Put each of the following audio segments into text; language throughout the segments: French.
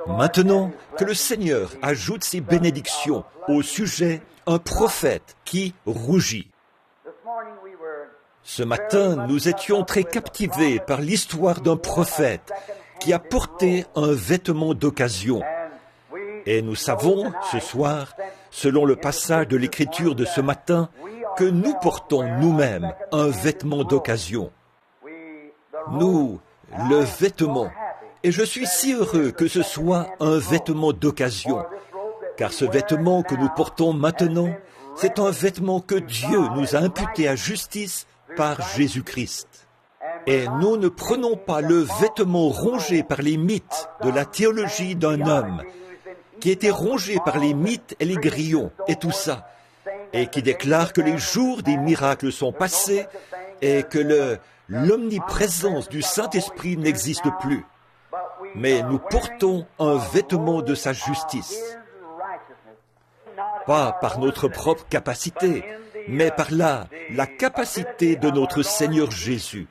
Maintenant que le Seigneur ajoute ses bénédictions au sujet un prophète qui rougit. Ce matin, nous étions très captivés par l'histoire d'un prophète qui a porté un vêtement d'occasion. Et nous savons, ce soir, selon le passage de l'Écriture de ce matin, que nous portons nous-mêmes un vêtement d'occasion. Nous, le vêtement. Et je suis si heureux que ce soit un vêtement d'occasion, car ce vêtement que nous portons maintenant, c'est un vêtement que Dieu nous a imputé à justice par Jésus-Christ. Et nous ne prenons pas le vêtement rongé par les mythes de la théologie d'un homme, qui était rongé par les mythes et les grillons et tout ça, et qui déclare que les jours des miracles sont passés et que l'omniprésence du Saint-Esprit n'existe plus. Mais nous portons un vêtement de sa justice. Pas par notre propre capacité, mais par la capacité de notre Seigneur Jésus.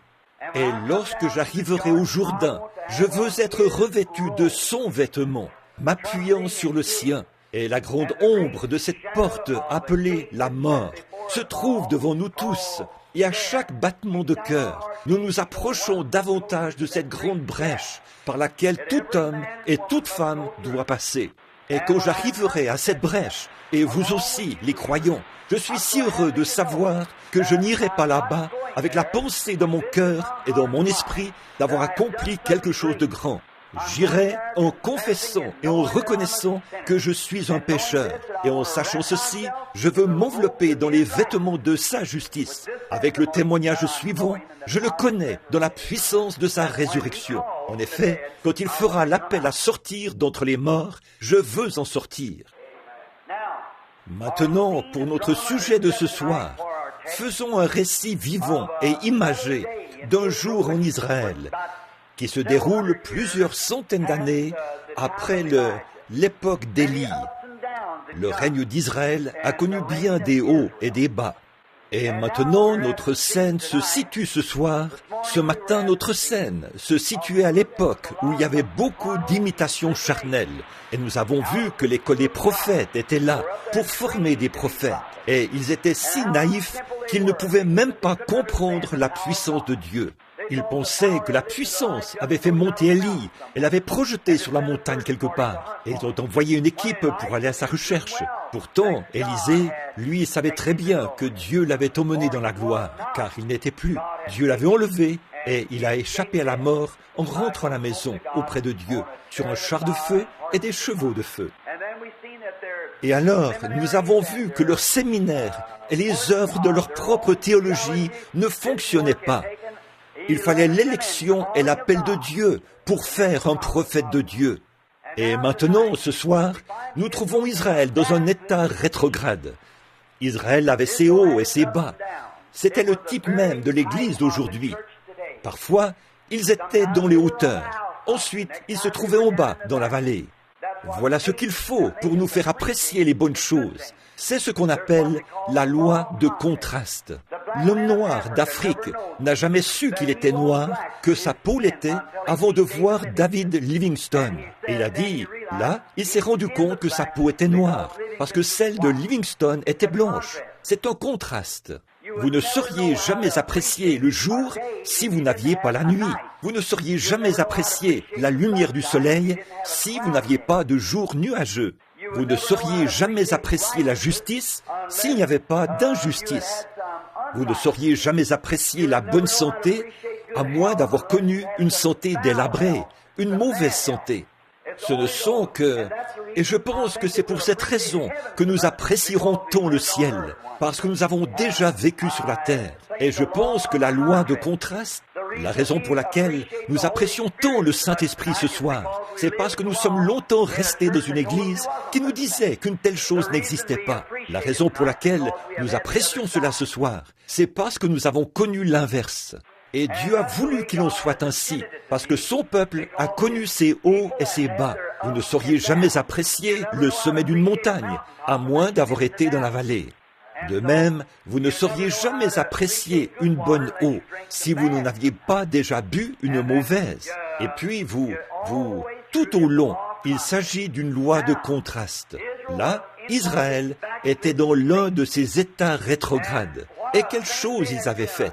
Et lorsque j'arriverai au Jourdain, je veux être revêtu de son vêtement, m'appuyant sur le sien. Et la grande ombre de cette porte appelée la mort se trouve devant nous tous. Et à chaque battement de cœur, nous nous approchons davantage de cette grande brèche par laquelle tout homme et toute femme doit passer. Et quand j'arriverai à cette brèche, et vous aussi, les croyants, je suis si heureux de savoir que je n'irai pas là-bas avec la pensée dans mon cœur et dans mon esprit d'avoir accompli quelque chose de grand. J'irai en confessant et en reconnaissant que je suis un pécheur. Et en sachant ceci, je veux m'envelopper dans les vêtements de sa justice. Avec le témoignage suivant, je le connais dans la puissance de sa résurrection. En effet, quand il fera l'appel à sortir d'entre les morts, je veux en sortir. Maintenant, pour notre sujet de ce soir, faisons un récit vivant et imagé d'un jour en Israël, qui se déroule plusieurs centaines d'années après l'époque d'Élie. Le règne d'Israël a connu bien des hauts et des bas. Et maintenant, notre scène se situe ce soir. Ce matin, notre scène se situait à l'époque où il y avait beaucoup d'imitations charnelles. Et nous avons vu que l'école des prophètes était là pour former des prophètes. Et ils étaient si naïfs qu'ils ne pouvaient même pas comprendre la puissance de Dieu. Ils pensaient que la puissance avait fait monter Élie et l'avait projeté sur la montagne quelque part. Et ils ont envoyé une équipe pour aller à sa recherche. Pourtant, Élisée, lui, savait très bien que Dieu l'avait emmené dans la gloire, car il n'était plus. Dieu l'avait enlevé et il a échappé à la mort en rentrant à la maison auprès de Dieu, sur un char de feu et des chevaux de feu. Et alors, nous avons vu que leur séminaire et les œuvres de leur propre théologie ne fonctionnaient pas. Il fallait l'élection et l'appel de Dieu pour faire un prophète de Dieu. Et maintenant, ce soir, nous trouvons Israël dans un état rétrograde. Israël avait ses hauts et ses bas. C'était le type même de l'Église d'aujourd'hui. Parfois, ils étaient dans les hauteurs. Ensuite, ils se trouvaient en bas, dans la vallée. Voilà ce qu'il faut pour nous faire apprécier les bonnes choses. C'est ce qu'on appelle la loi de contraste. L'homme noir d'Afrique n'a jamais su qu'il était noir, que sa peau l'était, avant de voir David Livingstone. Et il a dit, là, il s'est rendu compte que sa peau était noire, parce que celle de Livingstone était blanche. C'est un contraste. Vous ne sauriez jamais apprécier le jour si vous n'aviez pas la nuit. Vous ne sauriez jamais apprécier la lumière du soleil si vous n'aviez pas de jour nuageux. Vous ne sauriez jamais apprécier la justice s'il n'y avait pas d'injustice. Vous ne sauriez jamais apprécier la bonne santé à moins d'avoir connu une santé délabrée, une mauvaise santé. Ce ne sont que... Et je pense que c'est pour cette raison que nous apprécierons tant le ciel, parce que nous avons déjà vécu sur la terre. Et je pense que la loi de contraste, la raison pour laquelle nous apprécions tant le Saint-Esprit ce soir, c'est parce que nous sommes longtemps restés dans une église qui nous disait qu'une telle chose n'existait pas. La raison pour laquelle nous apprécions cela ce soir, c'est parce que nous avons connu l'inverse. Et Dieu a voulu qu'il en soit ainsi, parce que son peuple a connu ses hauts et ses bas. Vous ne sauriez jamais apprécier le sommet d'une montagne, à moins d'avoir été dans la vallée. De même, vous ne sauriez jamais apprécier une bonne eau si vous n'en aviez pas déjà bu une mauvaise. Et puis tout au long, Il s'agit d'une loi de contraste. Là, Israël était dans l'un de ces états rétrogrades. Et quelle chose ils avaient fait?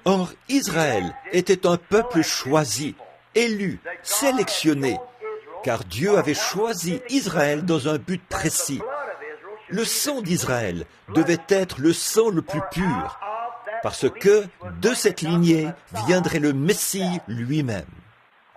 Or, Israël était un peuple choisi, élu, sélectionné, car Dieu avait choisi Israël dans un but précis. Le sang d'Israël devait être le sang le plus pur, parce que de cette lignée viendrait le Messie lui-même.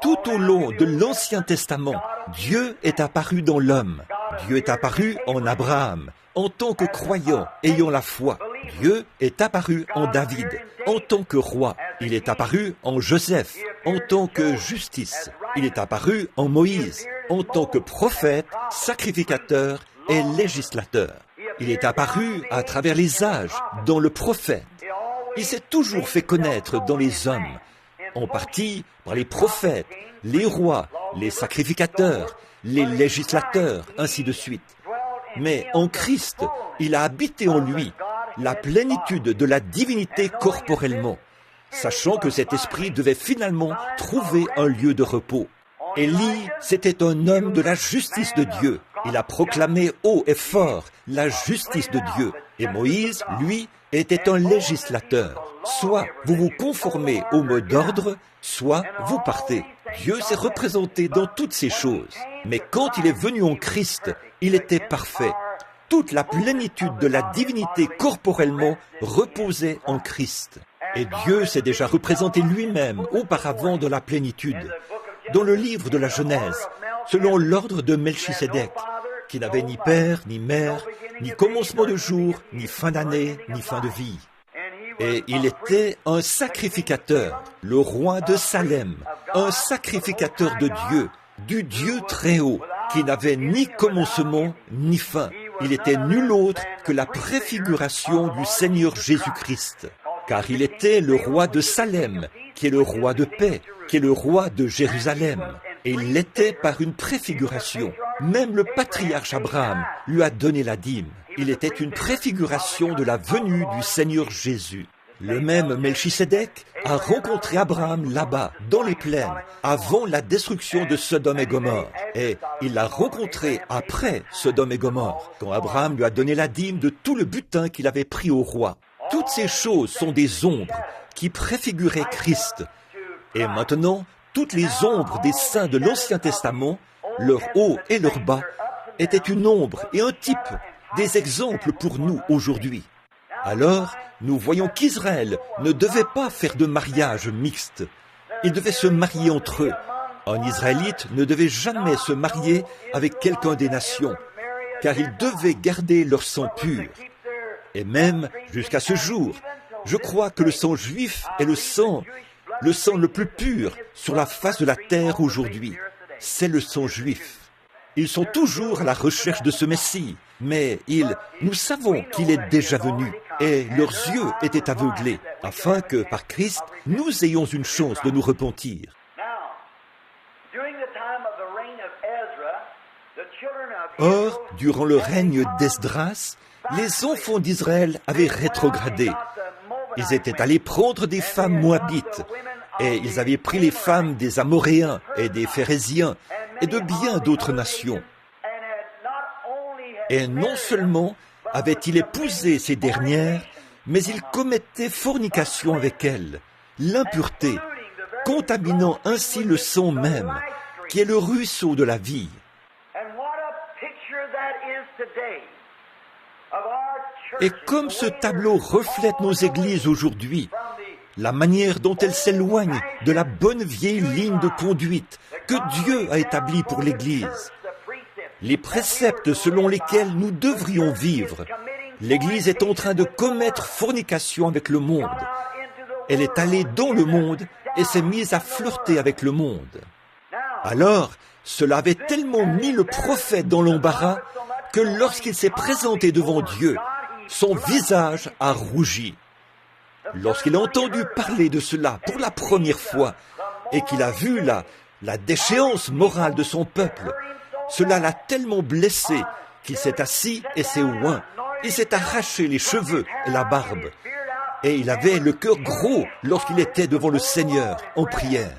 Tout au long de l'Ancien Testament, Dieu est apparu dans l'homme. Dieu est apparu en Abraham, en tant que croyant, ayant la foi. Dieu est apparu en David, en tant que roi. Il est apparu en Joseph, en tant que justice. Il est apparu en Moïse, en tant que prophète, sacrificateur et législateur. Il est apparu à travers les âges, dans le prophète. Il s'est toujours fait connaître dans les hommes, en partie par les prophètes, les rois, les sacrificateurs, les législateurs, ainsi de suite. Mais en Christ, il a habité en lui la plénitude de la divinité corporellement, sachant que cet esprit devait finalement trouver un lieu de repos. Élie, c'était un homme de la justice de Dieu. Il a proclamé haut et fort la justice de Dieu. Et Moïse, lui, était un législateur. Soit vous vous conformez au mot d'ordre, soit vous partez. Dieu s'est représenté dans toutes ces choses. Mais quand il est venu en Christ, il était parfait. Toute la plénitude de la divinité corporellement reposait en Christ. Et Dieu s'est déjà représenté lui-même auparavant de la plénitude. Dans le livre de la Genèse, selon l'ordre de Melchisédek, qui n'avait ni père, ni mère, ni commencement de jour, ni fin d'année, ni fin de vie. Et il était un sacrificateur, le roi de Salem, un sacrificateur de Dieu, du Dieu très haut, qui n'avait ni commencement, ni fin. Il était nul autre que la préfiguration du Seigneur Jésus-Christ, car il était le roi de Salem, qui est le roi de paix, qui est le roi de Jérusalem. Et il l'était par une préfiguration. Même le patriarche Abraham lui a donné la dîme. Il était une préfiguration de la venue du Seigneur Jésus. Le même Melchisédek a rencontré Abraham là-bas, dans les plaines, avant la destruction de Sodome et Gomorrhe. Et il l'a rencontré après Sodome et Gomorrhe, quand Abraham lui a donné la dîme de tout le butin qu'il avait pris au roi. Toutes ces choses sont des ombres qui préfiguraient Christ. Et maintenant, toutes les ombres des saints de l'Ancien Testament, leur haut et leur bas, étaient une ombre et un type, des exemples pour nous aujourd'hui. Alors, nous voyons qu'Israël ne devait pas faire de mariage mixte. Ils devaient se marier entre eux. Un Israélite ne devait jamais se marier avec quelqu'un des nations, car ils devaient garder leur sang pur. Et même, jusqu'à ce jour, je crois que le sang juif est le sang le plus pur sur la face de la terre aujourd'hui. C'est le sang juif. Ils sont toujours à la recherche de ce Messie, mais nous savons qu'il est déjà venu, et leurs yeux étaient aveuglés, afin que, par Christ, nous ayons une chance de nous repentir. Or, durant le règne d'Esdras, les enfants d'Israël avaient rétrogradé. Ils étaient allés prendre des femmes moabites, et ils avaient pris les femmes des Amoréens et des Phérésiens et de bien d'autres nations. Et non seulement avaient-ils épousé ces dernières, mais ils commettaient fornication avec elles, l'impureté, contaminant ainsi le sang même, qui est le ruisseau de la vie. Et comme ce tableau reflète nos églises aujourd'hui, la manière dont elles s'éloignent de la bonne vieille ligne de conduite que Dieu a établie pour l'Église, les préceptes selon lesquels nous devrions vivre, l'Église est en train de commettre fornication avec le monde. Elle est allée dans le monde et s'est mise à flirter avec le monde. Alors, cela avait tellement mis le prophète dans l'embarras que lorsqu'il s'est présenté devant Dieu, son visage a rougi. Lorsqu'il a entendu parler de cela pour la première fois et qu'il a vu la déchéance morale de son peuple, cela l'a tellement blessé qu'il s'est assis et s'est oint. Il s'est arraché les cheveux et la barbe. Et il avait le cœur gros lorsqu'il était devant le Seigneur en prière.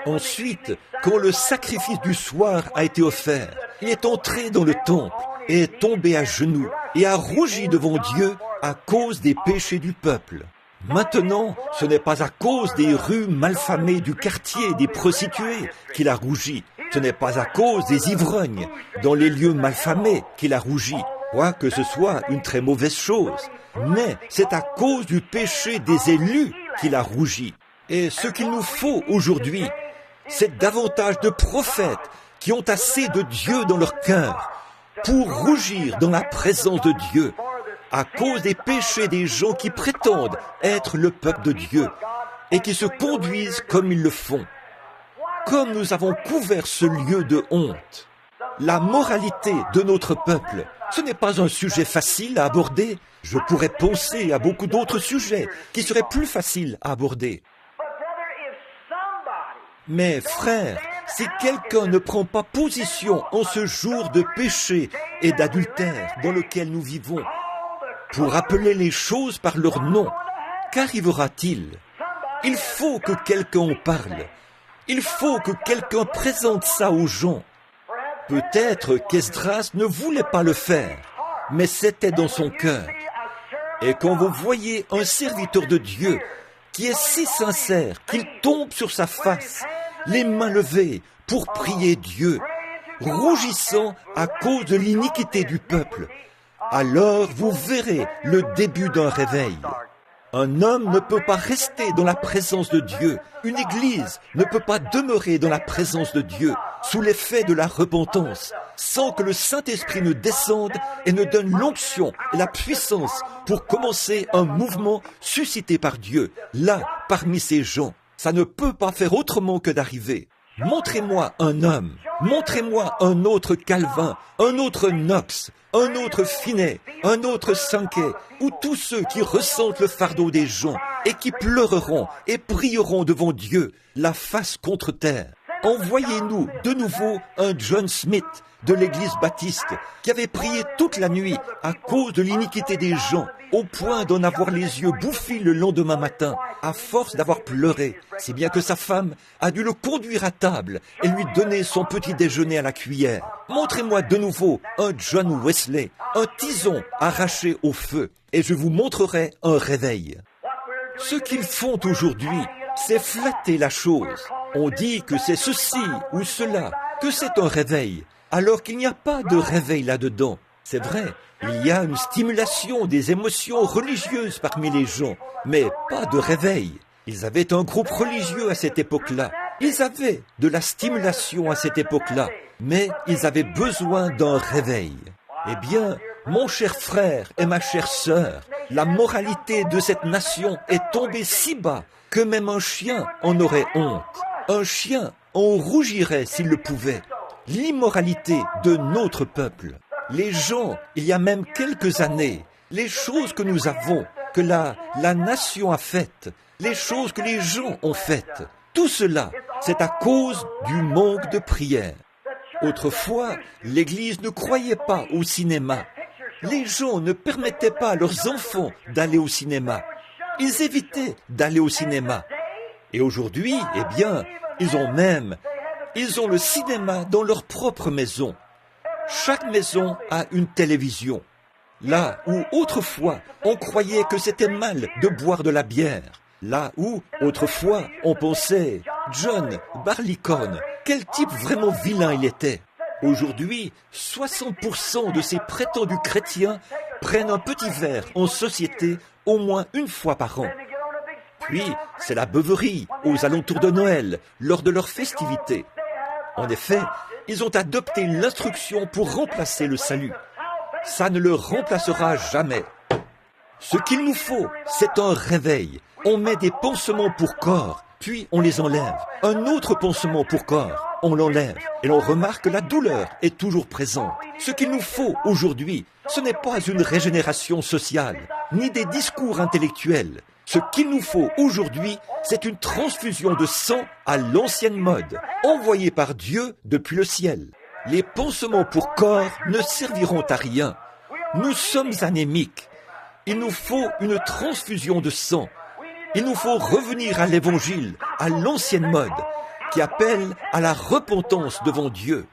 Ensuite, quand le sacrifice du soir a été offert, il est entré dans le temple et est tombé à genoux et a rougi devant Dieu à cause des péchés du peuple. Maintenant, ce n'est pas à cause des rues malfamées du quartier des prostituées qu'il a rougi. Ce n'est pas à cause des ivrognes dans les lieux malfamés qu'il a rougi, quoique ce soit une très mauvaise chose. Mais c'est à cause du péché des élus qu'il a rougi. Et ce qu'il nous faut aujourd'hui, c'est davantage de prophètes qui ont assez de Dieu dans leur cœur pour rougir dans la présence de Dieu à cause des péchés des gens qui prétendent être le peuple de Dieu et qui se conduisent comme ils le font. Comme nous avons couvert ce lieu de honte, la moralité de notre peuple, ce n'est pas un sujet facile à aborder. Je pourrais penser à beaucoup d'autres sujets qui seraient plus faciles à aborder. Mais frère, si quelqu'un ne prend pas position en ce jour de péché et d'adultère dans lequel nous vivons, pour appeler les choses par leur nom, qu'arrivera-t-il? Il faut que quelqu'un en parle. Il faut que quelqu'un présente ça aux gens. Peut-être qu'Esdras ne voulait pas le faire, mais c'était dans son cœur. Et quand vous voyez un serviteur de Dieu qui est si sincère qu'il tombe sur sa face, les mains levées pour prier Dieu, rougissant à cause de l'iniquité du peuple, alors vous verrez le début d'un réveil. Un homme ne peut pas rester dans la présence de Dieu. Une église ne peut pas demeurer dans la présence de Dieu sous l'effet de la repentance, sans que le Saint-Esprit ne descende et ne donne l'onction et la puissance pour commencer un mouvement suscité par Dieu, là, parmi ces gens. Ça ne peut pas faire autrement que d'arriver. Montrez-moi un homme, montrez-moi un autre Calvin, un autre Knox, un autre Finney, un autre Sankey, ou tous ceux qui ressentent le fardeau des gens et qui pleureront et prieront devant Dieu, la face contre terre. Envoyez-nous de nouveau un John Smith de l'église baptiste qui avait prié toute la nuit à cause de l'iniquité des gens, au point d'en avoir les yeux bouffis le lendemain matin, à force d'avoir pleuré, si bien que sa femme a dû le conduire à table et lui donner son petit déjeuner à la cuillère. Montrez-moi de nouveau un John Wesley, un tison arraché au feu, et je vous montrerai un réveil. Ce qu'ils font aujourd'hui, c'est flatter la chose. On dit que c'est ceci ou cela, que c'est un réveil, alors qu'il n'y a pas de réveil là-dedans. C'est vrai, il y a une stimulation des émotions religieuses parmi les gens, mais pas de réveil. Ils avaient un groupe religieux à cette époque-là. Ils avaient de la stimulation à cette époque-là, mais ils avaient besoin d'un réveil. Eh bien, mon cher frère et ma chère sœur, la moralité de cette nation est tombée si bas que même un chien en aurait honte. Un chien en rougirait s'il le pouvait. L'immoralité de notre peuple. Les gens, il y a même quelques années, les choses que nous avons, que la nation a faites, les choses que les gens ont faites, tout cela, c'est à cause du manque de prière. Autrefois, l'Église ne croyait pas au cinéma. Les gens ne permettaient pas à leurs enfants d'aller au cinéma. Ils évitaient d'aller au cinéma. Et aujourd'hui, eh bien, ils ont le cinéma dans leur propre maison. Chaque maison a une télévision. Là où autrefois on croyait que c'était mal de boire de la bière. Là où autrefois on pensait John Barleycorn, quel type vraiment vilain il était. Aujourd'hui, 60% de ces prétendus chrétiens prennent un petit verre en société au moins une fois par an. Puis, c'est la beuverie aux alentours de Noël, lors de leurs festivités. En effet, ils ont adopté l'instruction pour remplacer le salut. Ça ne le remplacera jamais. Ce qu'il nous faut, c'est un réveil. On met des pansements pour corps, puis on les enlève. Un autre pansement pour corps, on l'enlève. Et l'on remarque que la douleur est toujours présente. Ce qu'il nous faut aujourd'hui, ce n'est pas une régénération sociale, ni des discours intellectuels. Ce qu'il nous faut aujourd'hui, c'est une transfusion de sang à l'ancienne mode, envoyée par Dieu depuis le ciel. Les pansements pour corps ne serviront à rien. Nous sommes anémiques. Il nous faut une transfusion de sang. Il nous faut revenir à l'évangile, à l'ancienne mode, qui appelle à la repentance devant Dieu.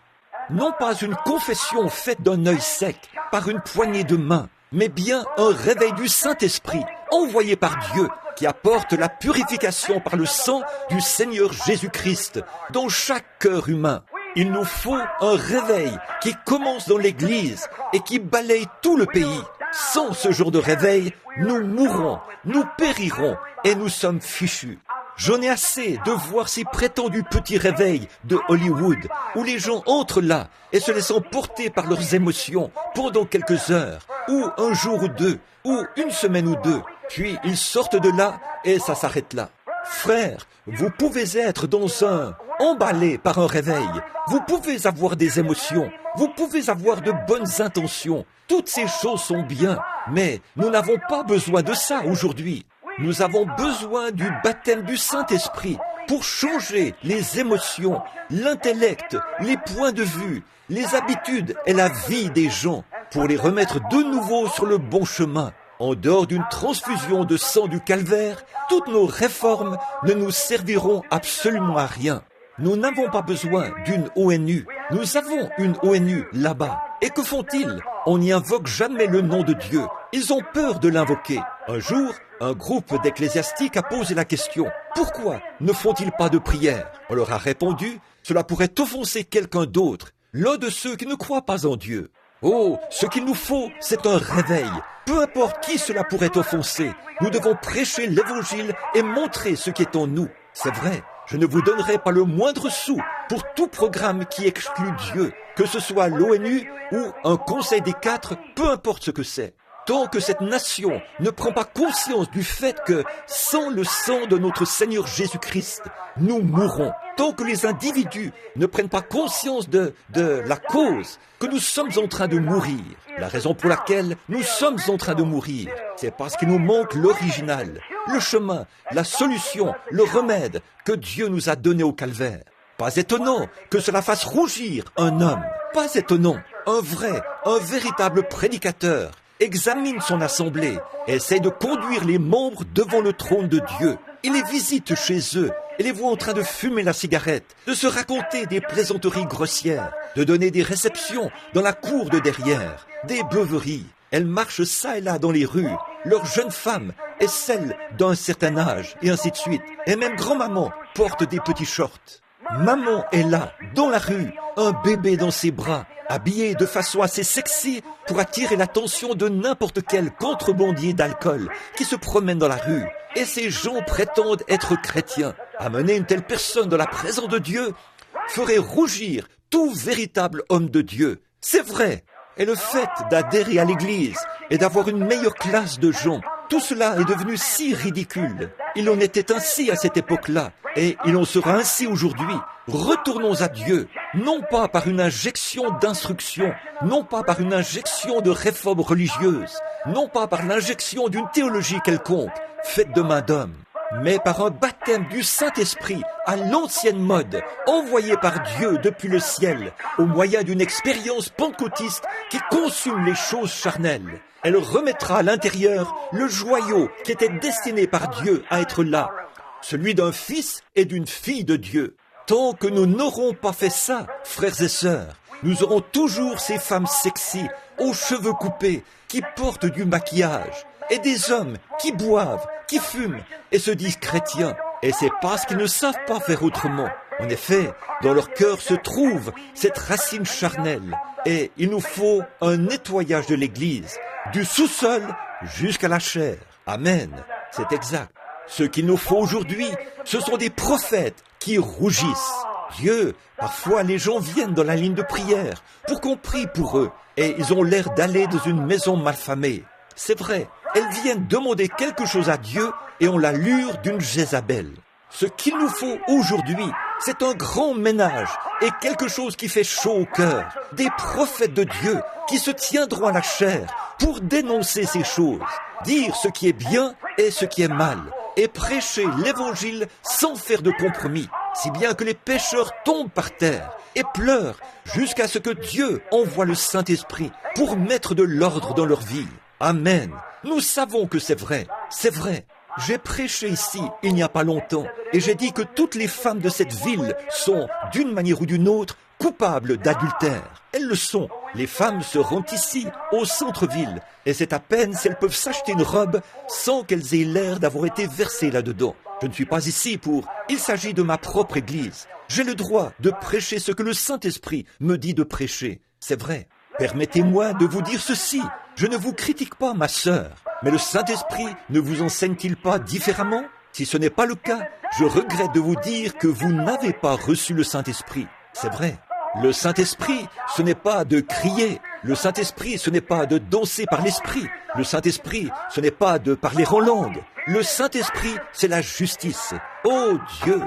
Non pas une confession faite d'un œil sec, par une poignée de main, mais bien un réveil du Saint-Esprit, envoyé par Dieu, qui apporte la purification par le sang du Seigneur Jésus-Christ dans chaque cœur humain. Il nous faut un réveil qui commence dans l'Église et qui balaye tout le pays. Sans ce genre de réveil, nous mourrons, nous périrons et nous sommes fichus. J'en ai assez de voir ces prétendus petits réveils de Hollywood où les gens entrent là et se laissent porter par leurs émotions pendant quelques heures, ou un jour ou deux, ou une semaine ou deux, puis ils sortent de là et ça s'arrête là. Frères, vous pouvez être emballé par un réveil, vous pouvez avoir des émotions, vous pouvez avoir de bonnes intentions, toutes ces choses sont bien, mais nous n'avons pas besoin de ça aujourd'hui. Nous avons besoin du baptême du Saint-Esprit pour changer les émotions, l'intellect, les points de vue, les habitudes et la vie des gens, pour les remettre de nouveau sur le bon chemin. En dehors d'une transfusion de sang du calvaire, toutes nos réformes ne nous serviront absolument à rien. Nous n'avons pas besoin d'une ONU. Nous avons une ONU là-bas. Et que font-ils? On n'y invoque jamais le nom de Dieu. Ils ont peur de l'invoquer. Un jour, un groupe d'ecclésiastiques a posé la question « Pourquoi ne font-ils pas de prière ?» On leur a répondu « Cela pourrait offenser quelqu'un d'autre, l'un de ceux qui ne croient pas en Dieu. » Oh, ce qu'il nous faut, c'est un réveil. Peu importe qui cela pourrait offenser, nous devons prêcher l'Évangile et montrer ce qui est en nous. C'est vrai, je ne vous donnerai pas le moindre sou pour tout programme qui exclut Dieu, que ce soit l'ONU ou un conseil des 4, peu importe ce que c'est. Tant que cette nation ne prend pas conscience du fait que, sans le sang de notre Seigneur Jésus-Christ, nous mourrons. Tant que les individus ne prennent pas conscience de la cause que nous sommes en train de mourir. La raison pour laquelle nous sommes en train de mourir, c'est parce qu'il nous manque l'original, le chemin, la solution, le remède que Dieu nous a donné au calvaire. Pas étonnant que cela fasse rougir un homme. Pas étonnant, un véritable prédicateur examine son assemblée, essaie de conduire les membres devant le trône de Dieu. Il les visite chez eux et les voit en train de fumer la cigarette, de se raconter des plaisanteries grossières, de donner des réceptions dans la cour de derrière, des beuveries. Elles marchent çà et là dans les rues, leurs jeunes femmes et celles d'un certain âge, et ainsi de suite. Et même grand-maman porte des petits shorts. Maman est là, dans la rue, un bébé dans ses bras, habillé de façon assez sexy pour attirer l'attention de n'importe quel contrebandier d'alcool qui se promène dans la rue. Et ces gens prétendent être chrétiens. Amener une telle personne dans la présence de Dieu ferait rougir tout véritable homme de Dieu. C'est vrai. Et le fait d'adhérer à l'Église et d'avoir une meilleure classe de gens, tout cela est devenu si ridicule. Il en était ainsi à cette époque-là, et il en sera ainsi aujourd'hui. Retournons à Dieu, non pas par une injection d'instruction, non pas par une injection de réforme religieuse, non pas par l'injection d'une théologie quelconque, faite de main d'homme, mais par un baptême du Saint-Esprit à l'ancienne mode, envoyé par Dieu depuis le ciel, au moyen d'une expérience pentecôtiste qui consume les choses charnelles. Elle remettra à l'intérieur le joyau qui était destiné par Dieu à être là, celui d'un fils et d'une fille de Dieu. Tant que nous n'aurons pas fait ça, frères et sœurs, nous aurons toujours ces femmes sexy, aux cheveux coupés, qui portent du maquillage, et des hommes qui boivent, qui fument et se disent chrétiens. Et c'est parce qu'ils ne savent pas faire autrement. En effet, dans leur cœur se trouve cette racine charnelle. Et il nous faut un nettoyage de l'Église, du sous-sol jusqu'à la chair. Amen. C'est exact. Ce qu'il nous faut aujourd'hui, ce sont des prophètes qui rougissent. Dieu, parfois les gens viennent dans la ligne de prière pour qu'on prie pour eux. Et ils ont l'air d'aller dans une maison malfamée. C'est vrai, elles viennent demander quelque chose à Dieu et ont l'allure d'une Jézabel. Ce qu'il nous faut aujourd'hui, c'est un grand ménage et quelque chose qui fait chaud au cœur. Des prophètes de Dieu qui se tiendront à la chair pour dénoncer ces choses, dire ce qui est bien et ce qui est mal, et prêcher l'Évangile sans faire de compromis, si bien que les pécheurs tombent par terre et pleurent jusqu'à ce que Dieu envoie le Saint-Esprit pour mettre de l'ordre dans leur vie. Amen. Nous savons que c'est vrai. C'est vrai. J'ai prêché ici il n'y a pas longtemps et j'ai dit que toutes les femmes de cette ville sont, d'une manière ou d'une autre, coupables d'adultère. Elles le sont. Les femmes se rendent ici, au centre-ville, et c'est à peine si elles peuvent s'acheter une robe sans qu'elles aient l'air d'avoir été versées là-dedans. Je ne suis pas ici pour... Il s'agit de ma propre église. J'ai le droit de prêcher ce que le Saint-Esprit me dit de prêcher. C'est vrai. Permettez-moi de vous dire ceci. Je ne vous critique pas, ma sœur, mais le Saint-Esprit ne vous enseigne-t-il pas différemment? Si ce n'est pas le cas, je regrette de vous dire que vous n'avez pas reçu le Saint-Esprit. C'est vrai. Le Saint-Esprit, ce n'est pas de crier. Le Saint-Esprit, ce n'est pas de danser par l'Esprit. Le Saint-Esprit, ce n'est pas de parler en langue. Le Saint-Esprit, c'est la justice. Oh Dieu!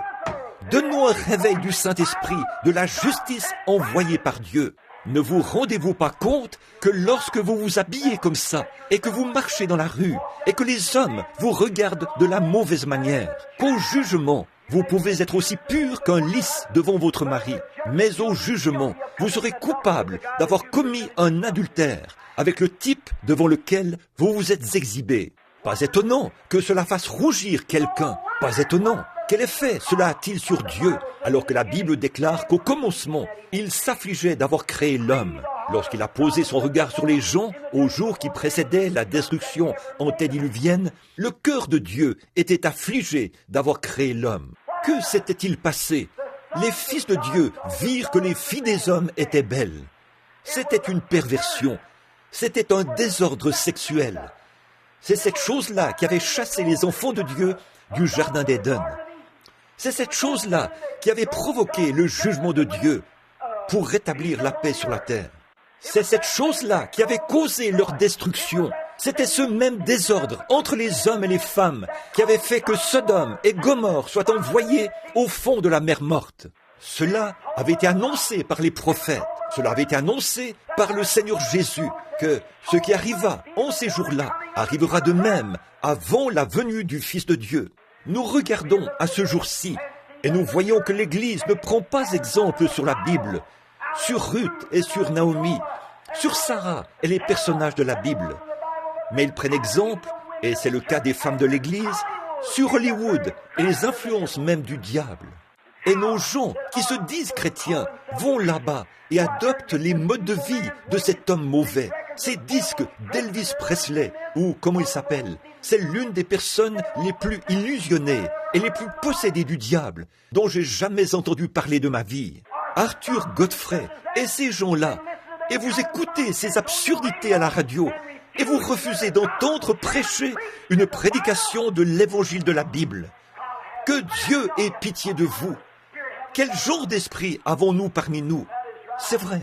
Donne-nous un réveil du Saint-Esprit, de la justice envoyée par Dieu. Ne vous rendez-vous pas compte que lorsque vous vous habillez comme ça, et que vous marchez dans la rue, et que les hommes vous regardent de la mauvaise manière, qu'au jugement, vous pouvez être aussi pur qu'un lys devant votre mari, mais au jugement, vous serez coupable d'avoir commis un adultère avec le type devant lequel vous vous êtes exhibé. Pas étonnant que cela fasse rougir quelqu'un, pas étonnant. Quel effet cela a-t-il sur Dieu, alors que la Bible déclare qu'au commencement, il s'affligeait d'avoir créé l'homme. Lorsqu'il a posé son regard sur les gens, au jour qui précédait la destruction antédiluvienne, le cœur de Dieu était affligé d'avoir créé l'homme. Que s'était-il passé? Les fils de Dieu virent que les filles des hommes étaient belles. C'était une perversion, c'était un désordre sexuel. C'est cette chose-là qui avait chassé les enfants de Dieu du jardin d'Éden. C'est cette chose-là qui avait provoqué le jugement de Dieu pour rétablir la paix sur la terre. C'est cette chose-là qui avait causé leur destruction. C'était ce même désordre entre les hommes et les femmes qui avait fait que Sodome et Gomorrhe soient envoyés au fond de la mer morte. Cela avait été annoncé par les prophètes. Cela avait été annoncé par le Seigneur Jésus, que ce qui arriva en ces jours-là arrivera de même avant la venue du Fils de Dieu. Nous regardons à ce jour-ci et nous voyons que l'Église ne prend pas exemple sur la Bible, sur Ruth et sur Naomi, sur Sarah et les personnages de la Bible. Mais ils prennent exemple, et c'est le cas des femmes de l'Église, sur Hollywood et les influences même du diable. Et nos gens qui se disent chrétiens vont là-bas et adoptent les modes de vie de cet homme mauvais. Ces disques d'Elvis Presley, ou comment il s'appelle, c'est l'une des personnes les plus illusionnées et les plus possédées du diable dont j'ai jamais entendu parler de ma vie. Arthur Godfrey et ces gens-là, et vous écoutez ces absurdités à la radio, et vous refusez d'entendre prêcher une prédication de l'évangile de la Bible. Que Dieu ait pitié de vous. Quel genre d'esprit avons-nous parmi nous? C'est vrai.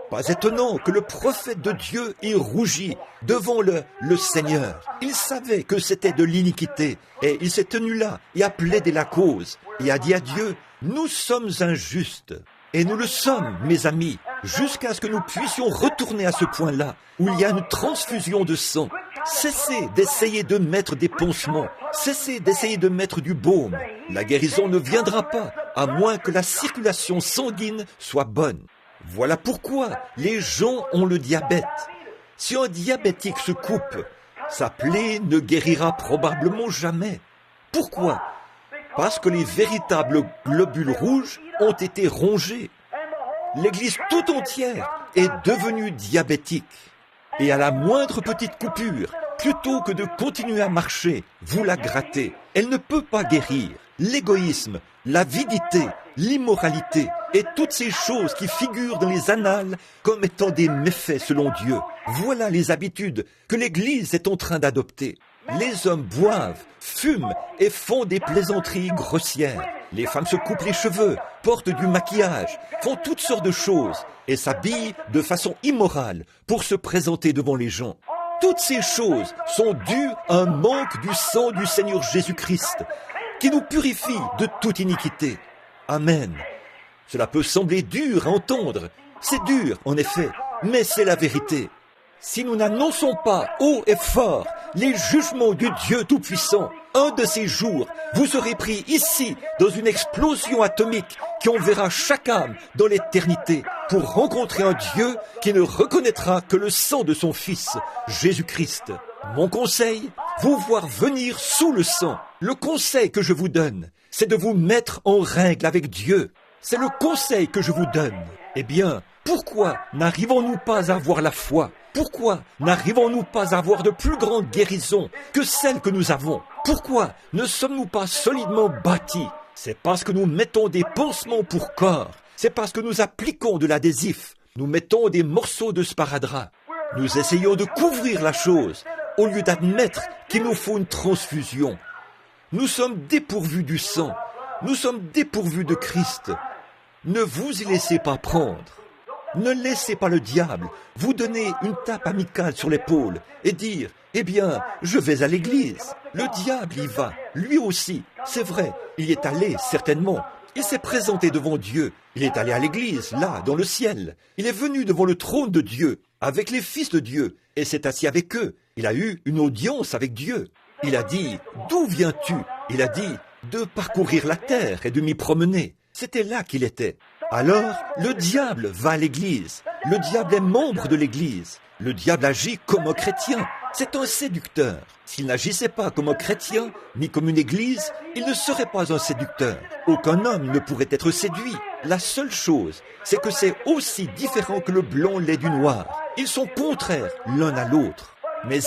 Pas étonnant que le prophète de Dieu ait rougi devant le Seigneur. Il savait que c'était de l'iniquité et il s'est tenu là et a plaidé la cause et a dit à Dieu, nous sommes injustes. Et nous le sommes, mes amis, jusqu'à ce que nous puissions retourner à ce point-là où il y a une transfusion de sang. Cessez d'essayer de mettre des pansements, cessez d'essayer de mettre du baume. La guérison ne viendra pas à moins que la circulation sanguine soit bonne. Voilà pourquoi les gens ont le diabète. Si un diabétique se coupe, sa plaie ne guérira probablement jamais. Pourquoi? Parce que les véritables globules rouges ont été rongés. L'Église tout entière est devenue diabétique. Et à la moindre petite coupure, plutôt que de continuer à marcher, vous la grattez. Elle ne peut pas guérir. L'égoïsme, l'avidité, l'immoralité et toutes ces choses qui figurent dans les annales comme étant des méfaits selon Dieu. Voilà les habitudes que l'Église est en train d'adopter. Les hommes boivent, fument et font des plaisanteries grossières. Les femmes se coupent les cheveux, portent du maquillage, font toutes sortes de choses et s'habillent de façon immorale pour se présenter devant les gens. Toutes ces choses sont dues à un manque du sang du Seigneur Jésus-Christ qui nous purifie de toute iniquité. Amen. Cela peut sembler dur à entendre. C'est dur, en effet, mais c'est la vérité. Si nous n'annonçons pas haut et fort les jugements du Dieu Tout-Puissant, un de ces jours, vous serez pris ici dans une explosion atomique qui enverra chaque âme dans l'éternité pour rencontrer un Dieu qui ne reconnaîtra que le sang de son Fils, Jésus-Christ. Mon conseil, vous voir venir sous le sang. Le conseil que je vous donne, c'est de vous mettre en règle avec Dieu. C'est le conseil que je vous donne. Eh bien, pourquoi n'arrivons-nous pas à avoir la foi? Pourquoi n'arrivons-nous pas à avoir de plus grandes guérisons que celles que nous avons? Pourquoi ne sommes-nous pas solidement bâtis? C'est parce que nous mettons des pansements pour corps. C'est parce que nous appliquons de l'adhésif. Nous mettons des morceaux de sparadrap. Nous essayons de couvrir la chose au lieu d'admettre qu'il nous faut une transfusion. Nous sommes dépourvus du sang. Nous sommes dépourvus de Christ. Ne vous y laissez pas prendre. Ne laissez pas le diable vous donner une tape amicale sur l'épaule et dire « Eh bien, je vais à l'église ». Le diable y va, lui aussi. C'est vrai, il y est allé, certainement. Il s'est présenté devant Dieu. Il est allé à l'église, là, dans le ciel. Il est venu devant le trône de Dieu, avec les fils de Dieu, et s'est assis avec eux. Il a eu une audience avec Dieu. Il a dit « D'où viens-tu » Il a dit « De parcourir la terre et de m'y promener ». C'était là qu'il était. Alors, le diable va à l'église. Le diable est membre de l'église. Le diable agit comme un chrétien. C'est un séducteur. S'il n'agissait pas comme un chrétien, ni comme une église, il ne serait pas un séducteur. Aucun homme ne pourrait être séduit. La seule chose, c'est que c'est aussi différent que le blanc l'est du noir. Ils sont contraires l'un à l'autre. Mais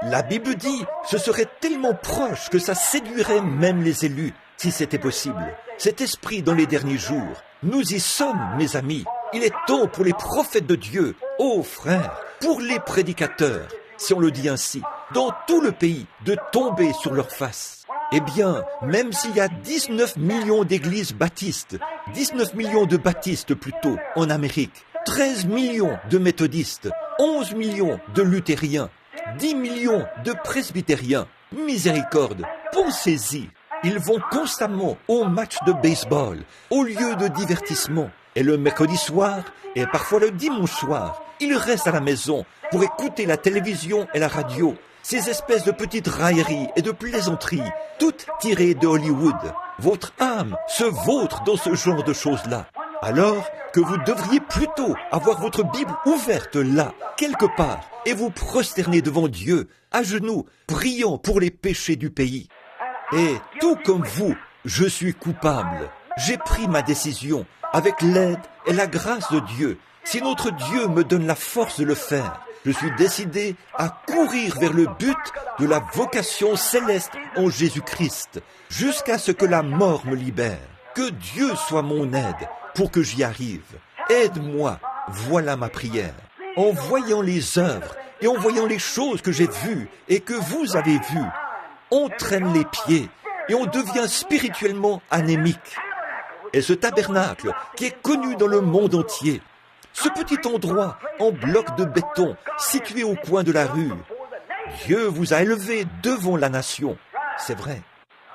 la Bible dit, ce serait tellement proche que ça séduirait même les élus, si c'était possible. Cet esprit dans les derniers jours, nous y sommes, mes amis. Il est temps pour les prophètes de Dieu, ô frères, pour les prédicateurs, si on le dit ainsi, dans tout le pays, de tomber sur leur face. Eh bien, même s'il y a 19 millions d'églises baptistes, 19 millions de baptistes plutôt, en Amérique, 13 millions de méthodistes, 11 millions de luthériens, 10 millions de presbytériens, miséricorde, pensez-y. Ils vont constamment au match de baseball, au lieu de divertissement. Et le mercredi soir, et parfois le dimanche soir, ils restent à la maison pour écouter la télévision et la radio. Ces espèces de petites railleries et de plaisanteries, toutes tirées de Hollywood. Votre âme se vautre dans ce genre de choses-là. Alors que vous devriez plutôt avoir votre Bible ouverte là, quelque part, et vous prosterner devant Dieu, à genoux, priant pour les péchés du pays. Et tout comme vous, je suis coupable. J'ai pris ma décision avec l'aide et la grâce de Dieu. Si notre Dieu me donne la force de le faire, je suis décidé à courir vers le but de la vocation céleste en Jésus-Christ, jusqu'à ce que la mort me libère. Que Dieu soit mon aide pour que j'y arrive. Aide-moi, voilà ma prière. En voyant les œuvres et en voyant les choses que j'ai vues et que vous avez vues, on traîne les pieds et on devient spirituellement anémique. Et ce tabernacle qui est connu dans le monde entier, ce petit endroit en bloc de béton situé au coin de la rue, Dieu vous a élevé devant la nation. C'est vrai.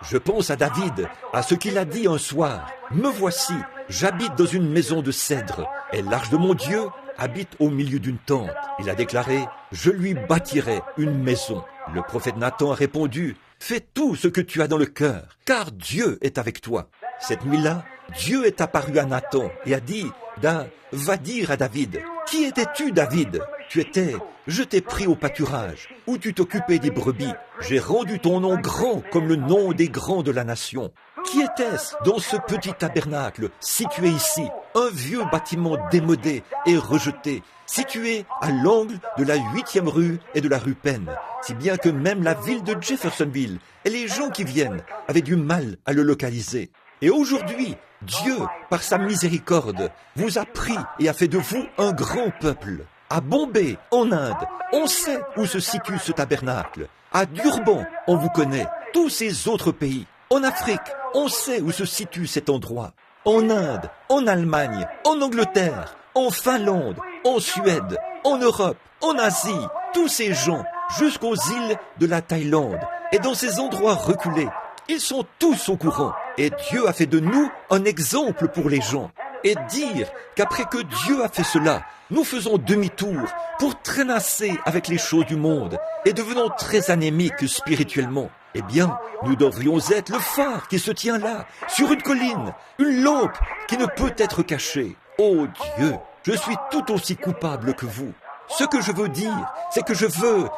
Je pense à David, à ce qu'il a dit un soir. « Me voici, j'habite dans une maison de cèdre, et l'arche de mon Dieu habite au milieu d'une tente. » Il a déclaré « Je lui bâtirai une maison. » Le prophète Nathan a répondu « Fais tout ce que tu as dans le cœur, car Dieu est avec toi. » Cette nuit-là, Dieu est apparu à Nathan et a dit « Va dire à David, qui étais-tu, David? Tu étais, je t'ai pris au pâturage, où tu t'occupais des brebis. J'ai rendu ton nom grand comme le nom des grands de la nation. » Qui était-ce dans ce petit tabernacle situé ici, un vieux bâtiment démodé et rejeté, situé à l'angle de la 8e rue et de la rue Penn, si bien que même la ville de Jeffersonville et les gens qui viennent avaient du mal à le localiser. Et aujourd'hui, Dieu, par sa miséricorde, vous a pris et a fait de vous un grand peuple. À Bombay, en Inde, on sait où se situe ce tabernacle. À Durban, on vous connaît. Tous ces autres pays. En Afrique, on sait où se situe cet endroit. En Inde, en Allemagne, en Angleterre, en Finlande, en Suède, en Europe, en Asie, tous ces gens, jusqu'aux îles de la Thaïlande, et dans ces endroits reculés, ils sont tous au courant. Et Dieu a fait de nous un exemple pour les gens. Et dire qu'après que Dieu a fait cela, nous faisons demi-tour pour traînasser avec les choses du monde et devenons très anémiques spirituellement. Eh bien, nous devrions être le phare qui se tient là, sur une colline, une lampe qui ne peut être cachée. Oh Dieu, je suis tout aussi coupable que vous. Ce que je veux dire, c'est que je veux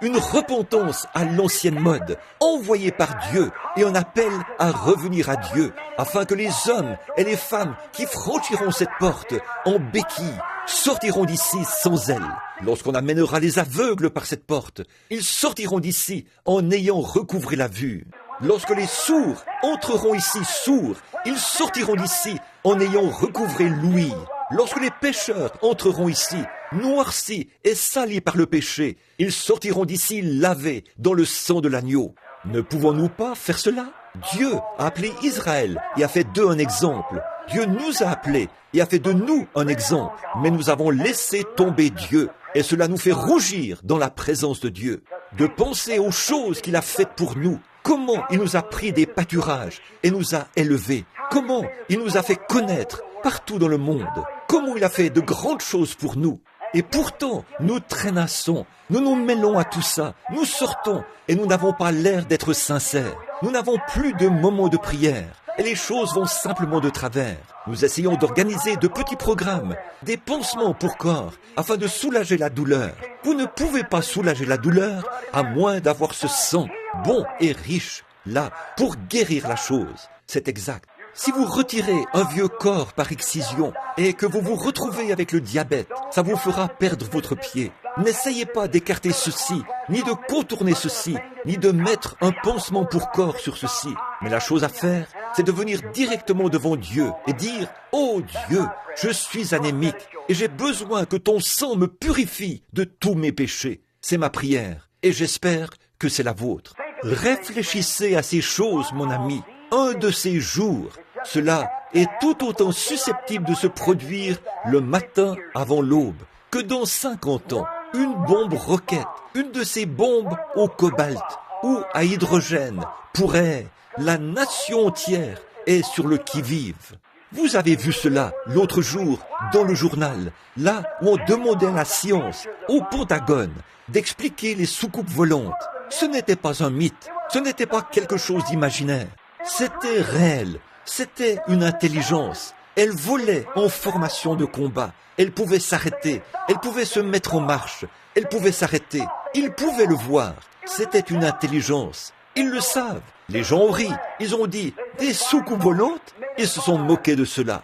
une repentance à l'ancienne mode, envoyée par Dieu, et un appel à revenir à Dieu, afin que les hommes et les femmes qui franchiront cette porte en béquille sortiront d'ici sans elle. Lorsqu'on amènera les aveugles par cette porte, ils sortiront d'ici en ayant recouvré la vue. Lorsque les sourds entreront ici sourds, ils sortiront d'ici en ayant recouvré l'ouïe. Lorsque les pécheurs entreront ici, noircis et salis par le péché, ils sortiront d'ici lavés dans le sang de l'agneau. Ne pouvons-nous pas faire cela? Dieu a appelé Israël et a fait d'eux un exemple. Dieu nous a appelés et a fait de nous un exemple. Mais nous avons laissé tomber Dieu et cela nous fait rougir dans la présence de Dieu. De penser aux choses qu'il a faites pour nous. Comment il nous a pris des pâturages et nous a élevés. Comment il nous a fait connaître partout dans le monde. Comment il a fait de grandes choses pour nous. Et pourtant, nous traînassons, nous nous mêlons à tout ça, nous sortons et nous n'avons pas l'air d'être sincères. Nous n'avons plus de moments de prière et les choses vont simplement de travers. Nous essayons d'organiser de petits programmes, des pansements pour corps, afin de soulager la douleur. Vous ne pouvez pas soulager la douleur à moins d'avoir ce sang bon et riche là pour guérir la chose. C'est exact. Si vous retirez un vieux corps par excision et que vous vous retrouvez avec le diabète, ça vous fera perdre votre pied. N'essayez pas d'écarter ceci, ni de contourner ceci, ni de mettre un pansement pour corps sur ceci. Mais la chose à faire, c'est de venir directement devant Dieu et dire « Oh Dieu, je suis anémique et j'ai besoin que ton sang me purifie de tous mes péchés. » C'est ma prière et j'espère que c'est la vôtre. Réfléchissez à ces choses, mon ami. Un de ces jours, cela est tout autant susceptible de se produire le matin avant l'aube que dans 50 ans. Une bombe roquette, une de ces bombes au cobalt ou à hydrogène pourrait, la nation entière est sur le qui-vive. Vous avez vu cela l'autre jour dans le journal, là où on demandait à la science, au Pentagone, d'expliquer les soucoupes volantes. Ce n'était pas un mythe, ce n'était pas quelque chose d'imaginaire. C'était réel, c'était une intelligence. Elle volait en formation de combat. Elle pouvait s'arrêter, elle pouvait se mettre en marche, elle pouvait s'arrêter. Ils pouvaient le voir. C'était une intelligence. Ils le savent. Les gens ont ri. Ils ont dit « des soucoupes volantes ?» Ils se sont moqués de cela.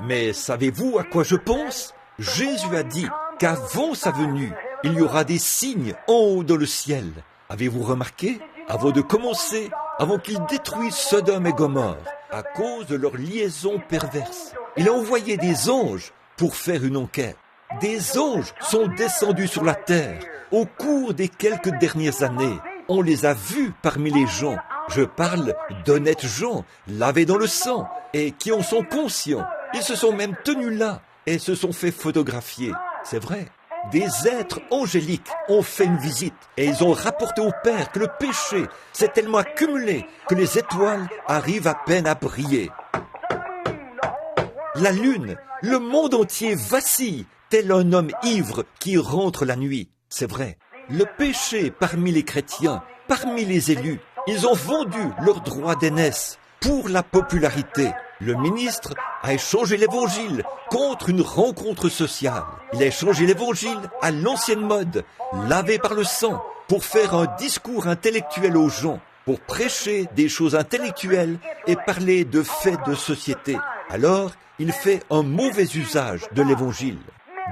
Mais savez-vous à quoi je pense? Jésus a dit qu'avant sa venue, il y aura des signes en haut dans le ciel. Avez-vous remarqué? Avant de commencer, avant qu'il détruise Sodome et Gomorrhe, à cause de leur liaison perverse, il a envoyé des anges pour faire une enquête. Des anges sont descendus sur la terre au cours des quelques dernières années. On les a vus parmi les gens. Je parle d'honnêtes gens, lavés dans le sang, et qui en sont conscients. Ils se sont même tenus là et se sont fait photographier. C'est vrai. Des êtres angéliques ont fait une visite et ils ont rapporté au Père que le péché s'est tellement accumulé que les étoiles arrivent à peine à briller. La lune, le monde entier vacille, tel un homme ivre qui rentre la nuit. C'est vrai. Le péché parmi les chrétiens, parmi les élus, ils ont vendu leurs droits d'aînesse pour la popularité. Le ministre a échangé l'évangile contre une rencontre sociale. Il a échangé l'évangile à l'ancienne mode, lavé par le sang, pour faire un discours intellectuel aux gens, pour prêcher des choses intellectuelles et parler de faits de société. Alors, il fait un mauvais usage de l'évangile.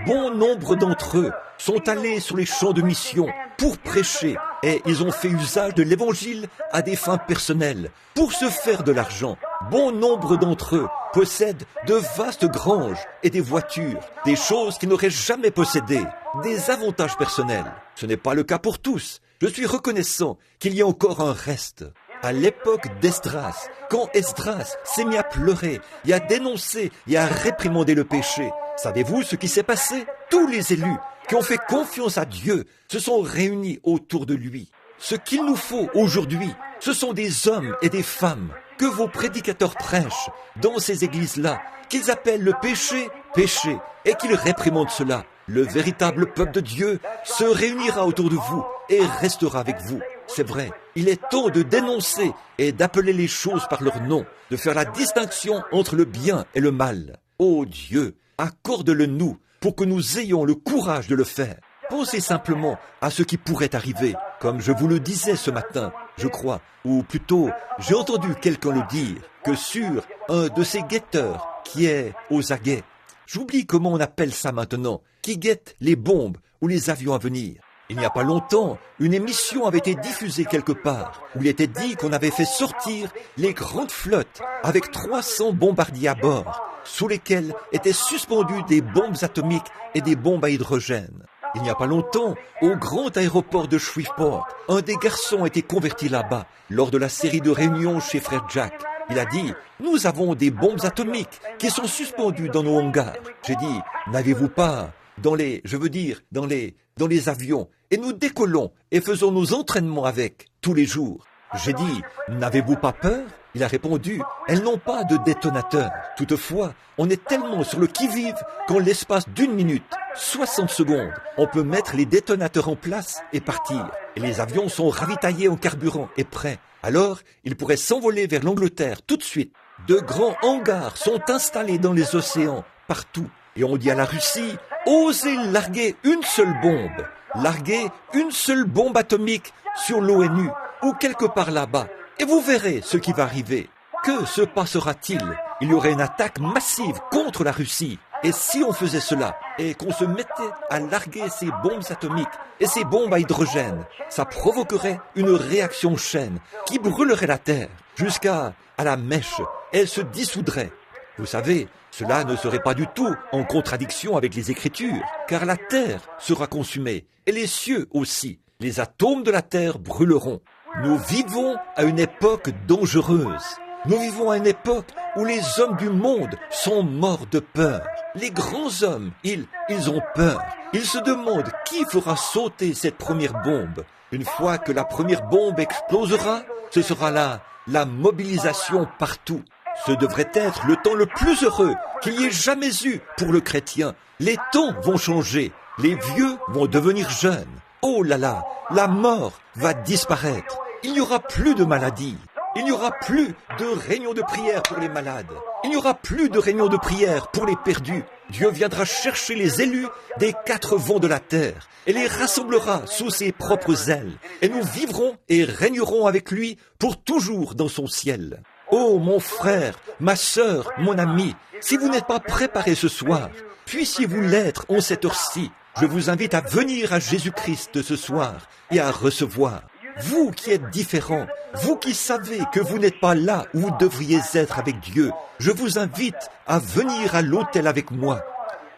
Bon nombre d'entre eux sont allés sur les champs de mission pour prêcher et ils ont fait usage de l'évangile à des fins personnelles, pour se faire de l'argent. Bon nombre d'entre eux possèdent de vastes granges et des voitures, des choses qu'ils n'auraient jamais possédées, des avantages personnels. Ce n'est pas le cas pour tous. Je suis reconnaissant qu'il y ait encore un reste. À l'époque d'Esdras, quand Esdras s'est mis à pleurer et à dénoncer et à réprimander le péché, savez-vous ce qui s'est passé? Tous les élus qui ont fait confiance à Dieu se sont réunis autour de lui. Ce qu'il nous faut aujourd'hui, ce sont des hommes et des femmes que vos prédicateurs prêchent dans ces églises-là, qu'ils appellent le péché, péché, et qu'ils réprimandent cela. Le véritable peuple de Dieu se réunira autour de vous et restera avec vous. C'est vrai, il est temps de dénoncer et d'appeler les choses par leur nom, de faire la distinction entre le bien et le mal. Ô Dieu, accorde-le-nous, pour que nous ayons le courage de le faire. Pensez simplement à ce qui pourrait arriver, comme je vous le disais ce matin, je crois, ou plutôt, j'ai entendu quelqu'un le dire, que sur un de ces guetteurs qui est aux aguets, j'oublie comment on appelle ça maintenant, qui guette les bombes ou les avions à venir. Il n'y a pas longtemps, une émission avait été diffusée quelque part, où il était dit qu'on avait fait sortir les grandes flottes avec 300 bombardiers à bord, sous lesquels étaient suspendues des bombes atomiques et des bombes à hydrogène. Il n'y a pas longtemps, au grand aéroport de Shreveport, un des garçons a été converti là-bas, lors de la série de réunions chez Frère Jack. Il a dit, nous avons des bombes atomiques qui sont suspendues dans nos hangars. J'ai dit, n'avez-vous pas dans les avions, et nous décollons et faisons nos entraînements avec, tous les jours. J'ai dit, n'avez-vous pas peur? Il a répondu, elles n'ont pas de détonateur. Toutefois, on est tellement sur le qui-vive qu'en l'espace d'une minute, 60 secondes, on peut mettre les détonateurs en place et partir. Et les avions sont ravitaillés en carburant et prêts. Alors, ils pourraient s'envoler vers l'Angleterre tout de suite. De grands hangars sont installés dans les océans, partout. Et on dit à la Russie, osez larguer une seule bombe. Larguez une seule bombe atomique sur l'ONU ou quelque part là-bas. Et vous verrez ce qui va arriver. Que se passera-t-il? Il y aurait une attaque massive contre la Russie. Et si on faisait cela, et qu'on se mettait à larguer ces bombes atomiques et ces bombes à hydrogène, ça provoquerait une réaction chaîne qui brûlerait la Terre jusqu'à la mèche. Elle se dissoudrait. Vous savez, cela ne serait pas du tout en contradiction avec les Écritures, car la Terre sera consumée, et les cieux aussi. Les atomes de la Terre brûleront. Nous vivons à une époque dangereuse. Nous vivons à une époque où les hommes du monde sont morts de peur. Les grands hommes, ils ont peur. Ils se demandent qui fera sauter cette première bombe. Une fois que la première bombe explosera, ce sera la mobilisation partout. Ce devrait être le temps le plus heureux qu'il y ait jamais eu pour le chrétien. Les temps vont changer. Les vieux vont devenir jeunes. Oh là là, la mort va disparaître. Il n'y aura plus de maladies. Il n'y aura plus de réunions de prière pour les malades. Il n'y aura plus de réunions de prière pour les perdus. Dieu viendra chercher les élus des 4 vents de la terre et les rassemblera sous ses propres ailes. Et nous vivrons et régnerons avec lui pour toujours dans son ciel. Oh mon frère, ma sœur, mon ami, si vous n'êtes pas préparé ce soir, puissiez-vous l'être en cette heure-ci. Je vous invite à venir à Jésus-Christ ce soir et à recevoir. Vous qui êtes différents, vous qui savez que vous n'êtes pas là où vous devriez être avec Dieu, je vous invite à venir à l'autel avec moi.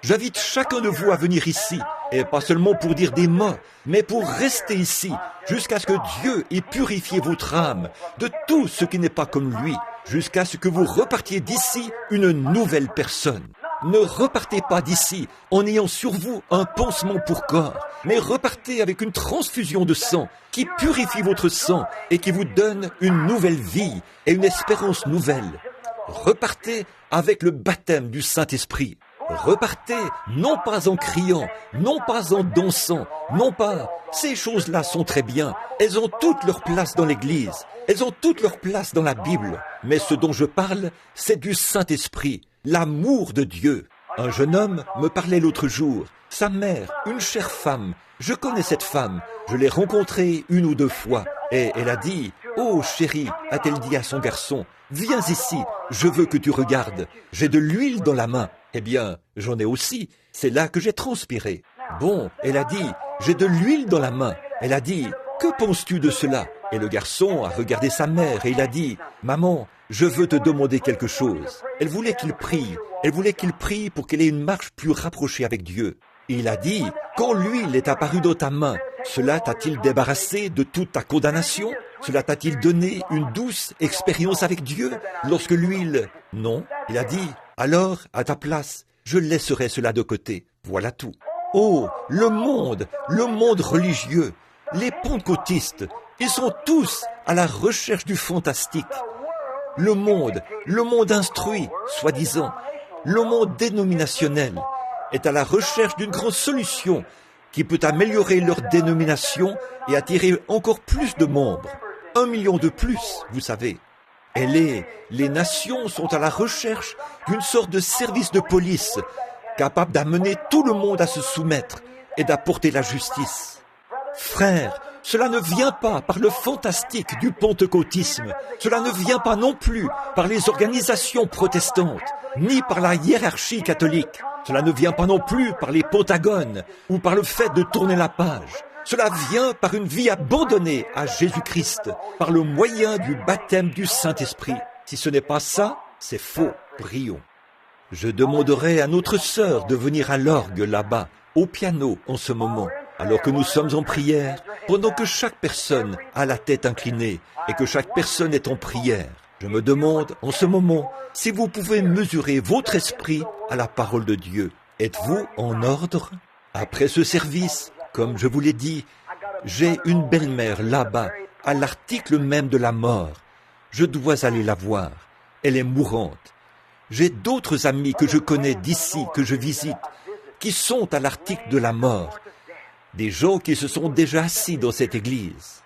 J'invite chacun de vous à venir ici, et pas seulement pour dire des mots, mais pour rester ici, jusqu'à ce que Dieu ait purifié votre âme de tout ce qui n'est pas comme lui, jusqu'à ce que vous repartiez d'ici une nouvelle personne. Ne repartez pas d'ici en ayant sur vous un pansement pour corps, mais repartez avec une transfusion de sang qui purifie votre sang et qui vous donne une nouvelle vie et une espérance nouvelle. Repartez avec le baptême du Saint-Esprit. Repartez non pas en criant, non pas en dansant, non pas... Ces choses-là sont très bien, elles ont toute leur place dans l'Église, elles ont toute leur place dans la Bible. Mais ce dont je parle, c'est du Saint-Esprit, l'amour de Dieu. Un jeune homme me parlait l'autre jour. Sa mère, une chère femme, je connais cette femme, je l'ai rencontrée 1 ou 2 fois. Et elle a dit, « Oh chérie », a-t-elle dit à son garçon, « viens ici, je veux que tu regardes, j'ai de l'huile dans la main. » Eh bien, j'en ai aussi, c'est là que j'ai transpiré. Bon, elle a dit, « J'ai de l'huile dans la main. » Elle a dit, « Que penses-tu de cela ?» Et le garçon a regardé sa mère et il a dit, « Maman, je veux te demander quelque chose. » Elle voulait qu'il prie pour qu'elle ait une marche plus rapprochée avec Dieu. Et il a dit, « Quand l'huile est apparue dans ta main, cela t'a-t-il débarrassé de toute ta condamnation? Cela t'a-t-il donné une douce expérience avec Dieu lorsque l'huile... » Non, il a dit, « Alors, à ta place, je laisserai cela de côté. » Voilà tout. Oh, le monde religieux, les pentecôtistes, ils sont tous à la recherche du fantastique. Le monde instruit, soi-disant, le monde dénominationnel est à la recherche d'une grande solution qui peut améliorer leur dénomination et attirer encore plus de membres. 1 million de plus, vous savez. Et les nations sont à la recherche d'une sorte de service de police capable d'amener tout le monde à se soumettre et d'apporter la justice. Frères, cela ne vient pas par le fantastique du pentecôtisme, cela ne vient pas non plus par les organisations protestantes, ni par la hiérarchie catholique, cela ne vient pas non plus par les pentagones ou par le fait de tourner la page. Cela vient par une vie abandonnée à Jésus-Christ, par le moyen du baptême du Saint-Esprit. Si ce n'est pas ça, c'est faux. Prions. Je demanderai à notre sœur de venir à l'orgue là-bas, au piano en ce moment, alors que nous sommes en prière, pendant que chaque personne a la tête inclinée et que chaque personne est en prière. Je me demande en ce moment si vous pouvez mesurer votre esprit à la parole de Dieu. Êtes-vous en ordre? Après ce service, comme je vous l'ai dit, j'ai une belle-mère là-bas, à l'article même de la mort. Je dois aller la voir. Elle est mourante. J'ai d'autres amis que je connais d'ici, que je visite, qui sont à l'article de la mort. Des gens qui se sont déjà assis dans cette église.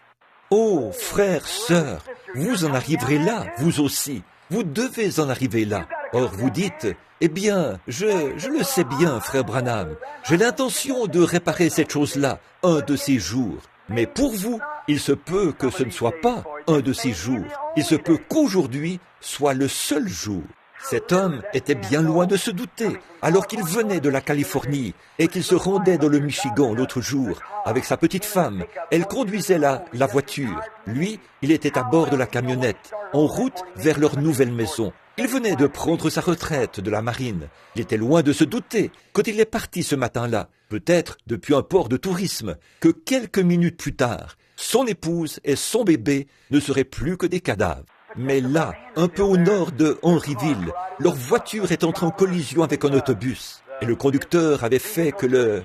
Oh, frères, sœurs, vous en arriverez là, vous aussi. Vous devez en arriver là. Or, vous dites, eh bien, je le sais bien, frère Branham. J'ai l'intention de réparer cette chose-là un de ces jours. Mais pour vous, il se peut que ce ne soit pas un de ces jours. Il se peut qu'aujourd'hui soit le seul jour. Cet homme était bien loin de se douter, alors qu'il venait de la Californie et qu'il se rendait dans le Michigan l'autre jour avec sa petite femme. Elle conduisait la voiture. Lui, il était à bord de la camionnette, en route vers leur nouvelle maison. Il venait de prendre sa retraite de la marine. Il était loin de se douter, quand il est parti ce matin-là, peut-être depuis un port de tourisme, que quelques minutes plus tard, son épouse et son bébé ne seraient plus que des cadavres. Mais là, un peu au nord de Henryville, leur voiture est entrée en collision avec un autobus. Et le conducteur avait fait que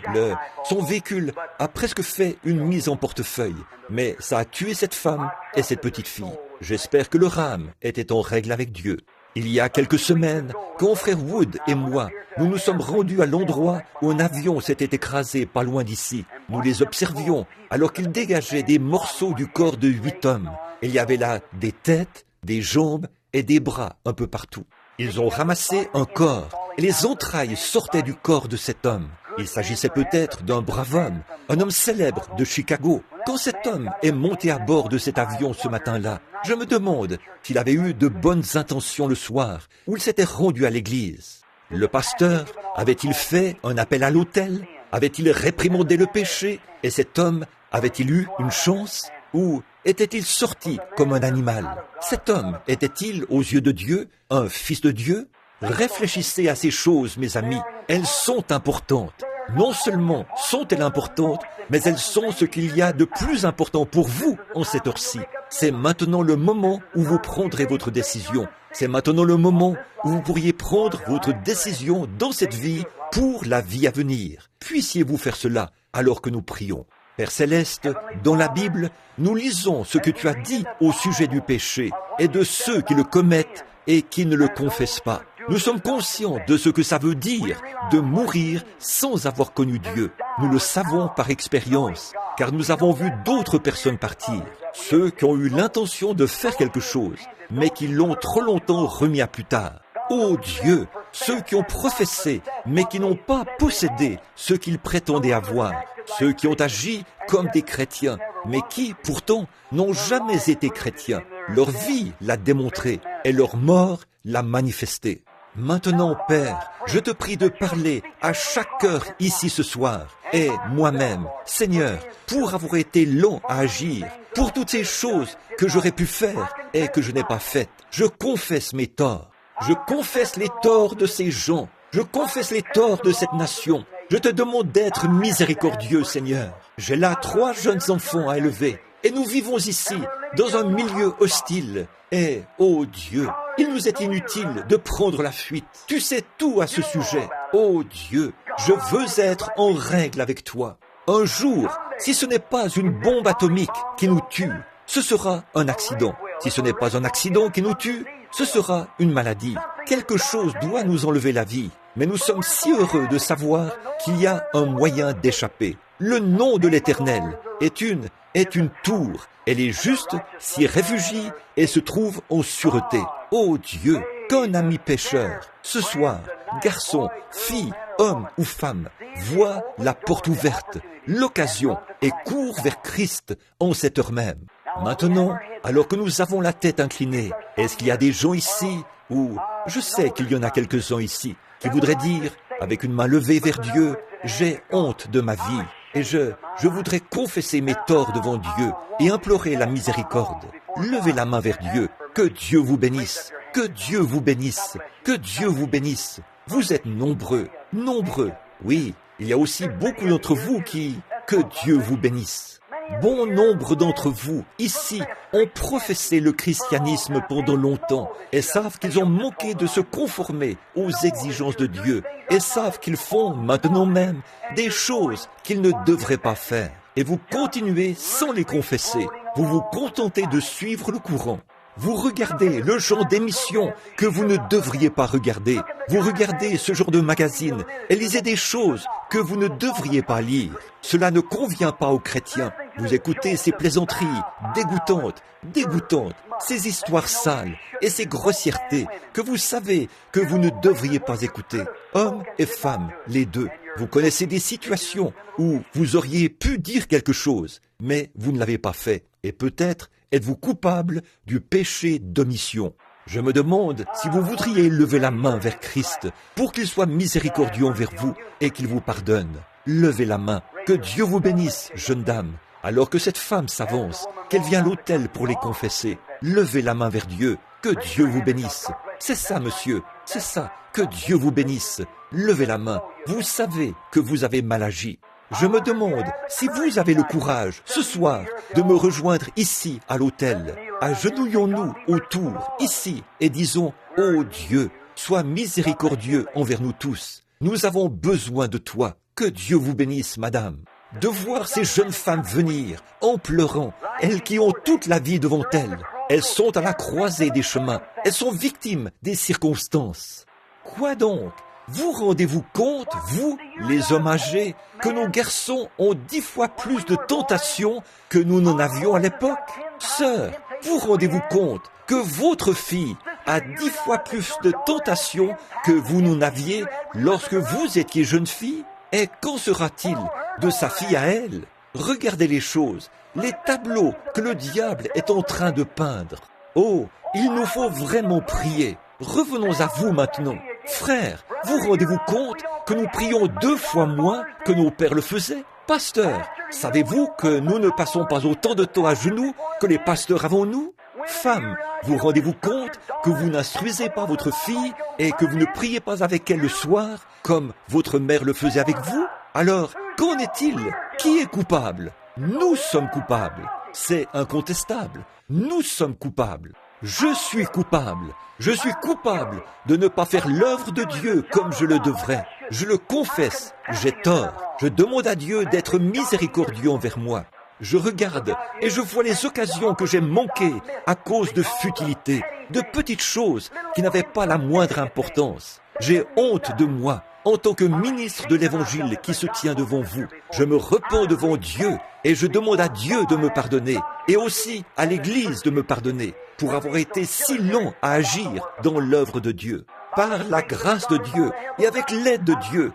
son véhicule a presque fait une mise en portefeuille. Mais ça a tué cette femme et cette petite fille. J'espère que le rame était en règle avec Dieu. Il y a quelques semaines, quand frère Wood et moi, nous nous sommes rendus à l'endroit où un avion s'était écrasé pas loin d'ici. Nous les observions alors qu'ils dégageaient des morceaux du corps de 8 hommes. Il y avait là des têtes, des jambes et des bras un peu partout. Ils ont ramassé un corps et les entrailles sortaient du corps de cet homme. Il s'agissait peut-être d'un brave homme, un homme célèbre de Chicago. Quand cet homme est monté à bord de cet avion ce matin-là, je me demande s'il avait eu de bonnes intentions le soir ou il s'était rendu à l'église. Le pasteur avait-il fait un appel à l'autel? Avait-il réprimandé le péché? Et cet homme avait-il eu une chance? Ou était-il sorti comme un animal? Cet homme était-il, aux yeux de Dieu, un fils de Dieu? Réfléchissez à ces choses, mes amis. Elles sont importantes. Non seulement sont-elles importantes, mais elles sont ce qu'il y a de plus important pour vous en cette heure-ci. C'est maintenant le moment où vous prendrez votre décision. C'est maintenant le moment où vous pourriez prendre votre décision dans cette vie pour la vie à venir. Puissiez-vous faire cela alors que nous prions. Père Céleste, dans la Bible, nous lisons ce que tu as dit au sujet du péché et de ceux qui le commettent et qui ne le confessent pas. Nous sommes conscients de ce que ça veut dire de mourir sans avoir connu Dieu. Nous le savons par expérience, car nous avons vu d'autres personnes partir. Ceux qui ont eu l'intention de faire quelque chose, mais qui l'ont trop longtemps remis à plus tard. Ô Dieu, ceux qui ont professé, mais qui n'ont pas possédé ce qu'ils prétendaient avoir. Ceux qui ont agi comme des chrétiens, mais qui, pourtant, n'ont jamais été chrétiens. Leur vie l'a démontré et leur mort l'a manifesté. Maintenant, Père, je te prie de parler à chaque cœur ici ce soir, et moi-même, Seigneur, pour avoir été lent à agir, pour toutes ces choses que j'aurais pu faire et que je n'ai pas faites. Je confesse mes torts. Je confesse les torts de ces gens. Je confesse les torts de cette nation. Je te demande d'être miséricordieux, Seigneur. J'ai là 3 jeunes enfants à élever, et nous vivons ici, dans un milieu hostile. Et, ô Dieu, il nous est inutile de prendre la fuite. Tu sais tout à ce sujet. Ô Dieu, je veux être en règle avec toi. Un jour, si ce n'est pas une bombe atomique qui nous tue, ce sera un accident. Si ce n'est pas un accident qui nous tue, ce sera une maladie. Quelque chose doit nous enlever la vie. Mais nous sommes si heureux de savoir qu'il y a un moyen d'échapper. Le nom de l'Éternel est une tour. Elle est juste, s'y réfugie et se trouve en sûreté. Ô Dieu, qu'un ami pécheur, ce soir, garçon, fille, homme ou femme, voit la porte ouverte, l'occasion et court vers Christ en cette heure même. Maintenant, alors que nous avons la tête inclinée, est-ce qu'il y a des gens ici, ou je sais qu'il y en a quelques-uns ici, qui voudraient dire, avec une main levée vers Dieu, j'ai honte de ma vie, et je voudrais confesser mes torts devant Dieu et implorer la miséricorde. Levez la main vers Dieu, que Dieu vous bénisse, que Dieu vous bénisse, que Dieu vous bénisse. Vous êtes nombreux, nombreux. Oui, il y a aussi beaucoup d'entre vous qui, que Dieu vous bénisse. Bon nombre d'entre vous, ici, ont professé le christianisme pendant longtemps et savent qu'ils ont manqué de se conformer aux exigences de Dieu et savent qu'ils font maintenant même des choses qu'ils ne devraient pas faire. Et vous continuez sans les confesser. Vous vous contentez de suivre le courant. Vous regardez le genre d'émissions que vous ne devriez pas regarder. Vous regardez ce genre de magazines et lisez des choses que vous ne devriez pas lire. Cela ne convient pas aux chrétiens. Vous écoutez ces plaisanteries dégoûtantes, ces histoires sales et ces grossièretés que vous savez que vous ne devriez pas écouter. Hommes et femmes, les deux. Vous connaissez des situations où vous auriez pu dire quelque chose, mais vous ne l'avez pas fait. Et peut-être êtes-vous coupable du péché d'omission. Je me demande si vous voudriez lever la main vers Christ pour qu'il soit miséricordieux envers vous et qu'il vous pardonne. Levez la main. Que Dieu vous bénisse, jeune dame. Alors que cette femme s'avance, qu'elle vient à l'autel pour les confesser. Levez la main vers Dieu. Que Dieu vous bénisse. C'est ça, monsieur. C'est ça. Que Dieu vous bénisse. Levez la main. Vous savez que vous avez mal agi. Je me demande si vous avez le courage, ce soir, de me rejoindre ici, à l'autel. Agenouillons-nous autour, ici, et disons, « Ô Dieu, sois miséricordieux envers nous tous. Nous avons besoin de toi. Que Dieu vous bénisse, madame. » De voir ces jeunes femmes venir, en pleurant, elles qui ont toute la vie devant elles. Elles sont à la croisée des chemins. Elles sont victimes des circonstances. Quoi donc ? Vous rendez-vous compte, vous, les hommes âgés, que nos garçons ont 10 fois plus de tentations que nous n'en avions à l'époque? Sœurs, vous rendez-vous compte que votre fille a 10 fois plus de tentations que vous n'en aviez lorsque vous étiez jeune fille? Et qu'en sera-t-il de sa fille à elle? Regardez les choses, les tableaux que le diable est en train de peindre. Oh, il nous faut vraiment prier. Revenons à vous maintenant. Frères, vous rendez-vous compte que nous prions 2 fois moins que nos pères le faisaient? Pasteur, savez-vous que nous ne passons pas autant de temps à genoux que les pasteurs avant nous? Femmes, vous rendez-vous compte que vous n'instruisez pas votre fille et que vous ne priez pas avec elle le soir comme votre mère le faisait avec vous? Alors, qu'en est-il? Qui est coupable? Nous sommes coupables. C'est incontestable. Nous sommes coupables. Je suis coupable. Je suis coupable de ne pas faire l'œuvre de Dieu comme je le devrais. Je le confesse, j'ai tort. Je demande à Dieu d'être miséricordieux envers moi. Je regarde et je vois les occasions que j'ai manquées à cause de futilités, de petites choses qui n'avaient pas la moindre importance. J'ai honte de moi en tant que ministre de l'Évangile qui se tient devant vous. Je me repens devant Dieu et je demande à Dieu de me pardonner et aussi à l'Église de me pardonner pour avoir été si lent à agir dans l'œuvre de Dieu. Par la grâce de Dieu et avec l'aide de Dieu,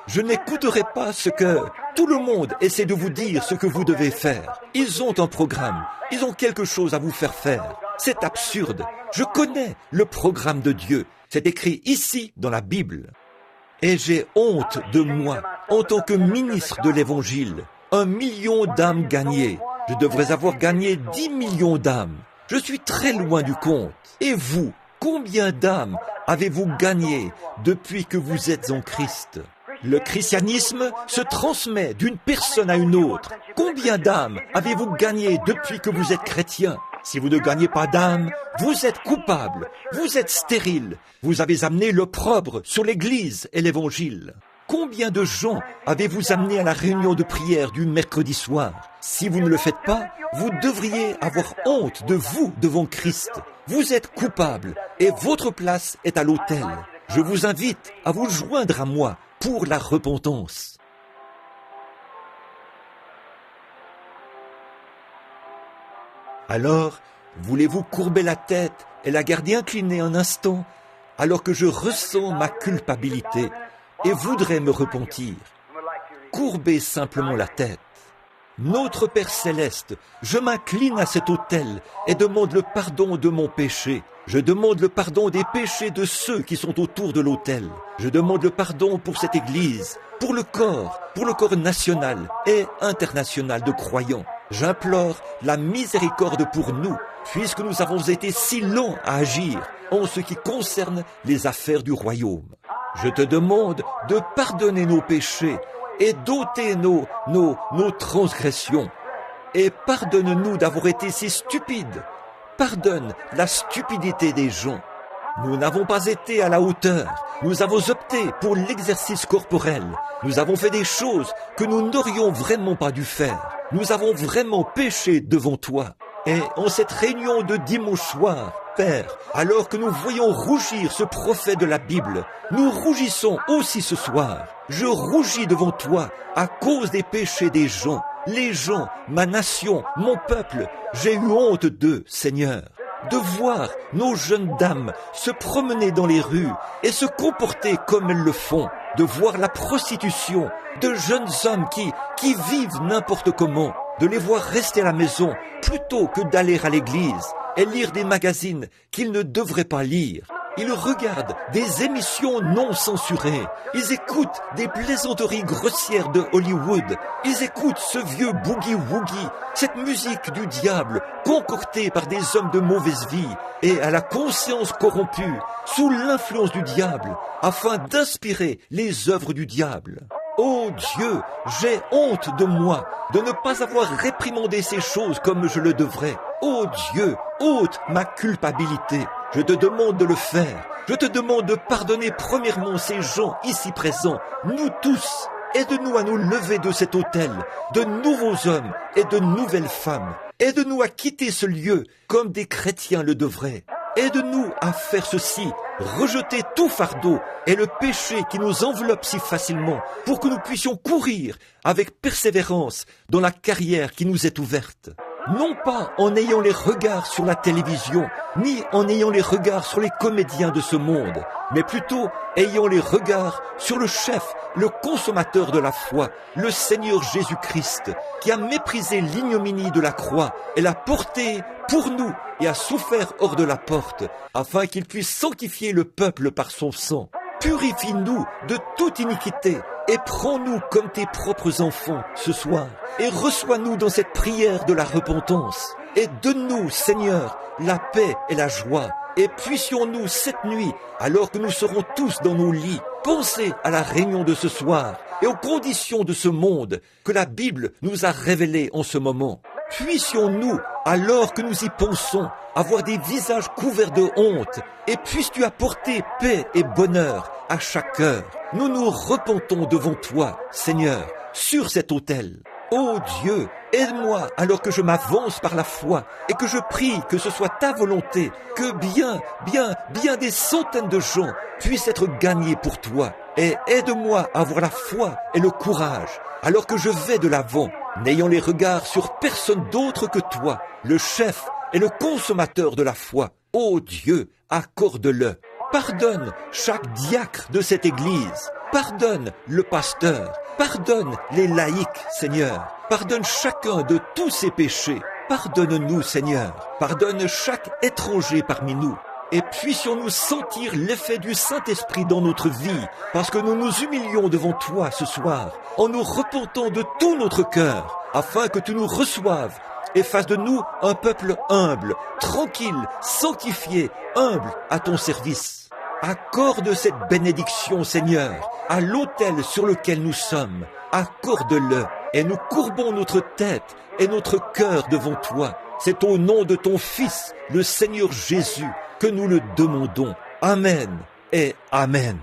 je n'écouterai pas ce que tout le monde essaie de vous dire ce que vous devez faire. Ils ont un programme, ils ont quelque chose à vous faire faire. C'est absurde. Je connais le programme de Dieu. C'est écrit ici dans la Bible. Et j'ai honte de moi en tant que ministre de l'Évangile. 1 million d'âmes gagnées. Je devrais avoir gagné 10 millions d'âmes. Je suis très loin du compte. Et vous, combien d'âmes avez-vous gagné depuis que vous êtes en Christ? Le christianisme se transmet d'une personne à une autre. Combien d'âmes avez-vous gagné depuis que vous êtes chrétien? Si vous ne gagnez pas d'âme, vous êtes coupable, vous êtes stérile, vous avez amené l'opprobre sur l'Église et l'Évangile. Combien de gens avez-vous amené à la réunion de prière du mercredi soir? Si vous ne le faites pas, vous devriez avoir honte de vous devant Christ. Vous êtes coupable et votre place est à l'autel. Je vous invite à vous joindre à moi pour la repentance. Alors, voulez-vous courber la tête et la garder inclinée un instant, alors que je ressens ma culpabilité, et voudraient me repentir, courbez simplement la tête. Notre Père céleste, je m'incline à cet autel et demande le pardon de mon péché. Je demande le pardon des péchés de ceux qui sont autour de l'autel. Je demande le pardon pour cette Église, pour le corps national et international de croyants. J'implore la miséricorde pour nous, puisque nous avons été si lents à agir en ce qui concerne les affaires du royaume. Je te demande de pardonner nos péchés et d'ôter nos transgressions. Et pardonne-nous d'avoir été si stupides. Pardonne la stupidité des gens. Nous n'avons pas été à la hauteur. Nous avons opté pour l'exercice corporel. Nous avons fait des choses que nous n'aurions vraiment pas dû faire. Nous avons vraiment péché devant toi. Et en cette réunion de dimanche soir, Père, alors que nous voyons rougir ce prophète de la Bible, nous rougissons aussi ce soir. Je rougis devant toi à cause des péchés des gens. Les gens, ma nation, mon peuple, j'ai eu honte d'eux, Seigneur. De voir nos jeunes dames se promener dans les rues et se comporter comme elles le font. De voir la prostitution de jeunes hommes qui vivent n'importe comment. De les voir rester à la maison plutôt que d'aller à l'église et lire des magazines qu'ils ne devraient pas lire. Ils regardent des émissions non censurées. Ils écoutent des plaisanteries grossières de Hollywood. Ils écoutent ce vieux boogie-woogie, cette musique du diable concoctée par des hommes de mauvaise vie et à la conscience corrompue, sous l'influence du diable, afin d'inspirer les œuvres du diable. Oh Dieu, j'ai honte de moi de ne pas avoir réprimandé ces choses comme je le devrais. Oh Dieu, ôte ma culpabilité. Je te demande de le faire. Je te demande de pardonner premièrement ces gens ici présents, nous tous. Aide-nous à nous lever de cet autel, de nouveaux hommes et de nouvelles femmes. Aide-nous à quitter ce lieu comme des chrétiens le devraient. Aide-nous à faire ceci, rejeter tout fardeau et le péché qui nous enveloppe si facilement pour que nous puissions courir avec persévérance dans la carrière qui nous est ouverte. Non pas en ayant les regards sur la télévision, ni en ayant les regards sur les comédiens de ce monde, mais plutôt ayant les regards sur le chef, le consommateur de la foi, le Seigneur Jésus-Christ, qui a méprisé l'ignominie de la croix et l'a porté pour nous et a souffert hors de la porte, afin qu'il puisse sanctifier le peuple par son sang. Purifie-nous de toute iniquité et prends-nous comme tes propres enfants ce soir et reçois-nous dans cette prière de la repentance et donne-nous, Seigneur, la paix et la joie et puissions-nous cette nuit, alors que nous serons tous dans nos lits, penser à la réunion de ce soir et aux conditions de ce monde que la Bible nous a révélées en ce moment. Puissions-nous, alors que nous y pensons, avoir des visages couverts de honte, et puisses-tu apporter paix et bonheur à chaque cœur. Nous nous repentons devant toi, Seigneur, sur cet autel. Ô Dieu, aide-moi alors que je m'avance par la foi et que je prie que ce soit ta volonté, que bien des centaines de gens puissent être gagnés pour toi. Et aide-moi à avoir la foi et le courage alors que je vais de l'avant, n'ayant les regards sur personne d'autre que toi, le chef et le consommateur de la foi. Ô Dieu, accorde-le. Pardonne chaque diacre de cette église. Pardonne le pasteur. Pardonne les laïcs, Seigneur. Pardonne chacun de tous ses péchés. Pardonne-nous, Seigneur. Pardonne chaque étranger parmi nous. Et puissions-nous sentir l'effet du Saint-Esprit dans notre vie, parce que nous nous humilions devant toi ce soir, en nous repentant de tout notre cœur, afin que tu nous reçoives et fasses de nous un peuple humble, tranquille, sanctifié, humble à ton service. Accorde cette bénédiction, Seigneur, à l'autel sur lequel nous sommes. Accorde-le, et nous courbons notre tête et notre cœur devant toi. C'est au nom de ton Fils, le Seigneur Jésus, que nous le demandons. Amen et Amen.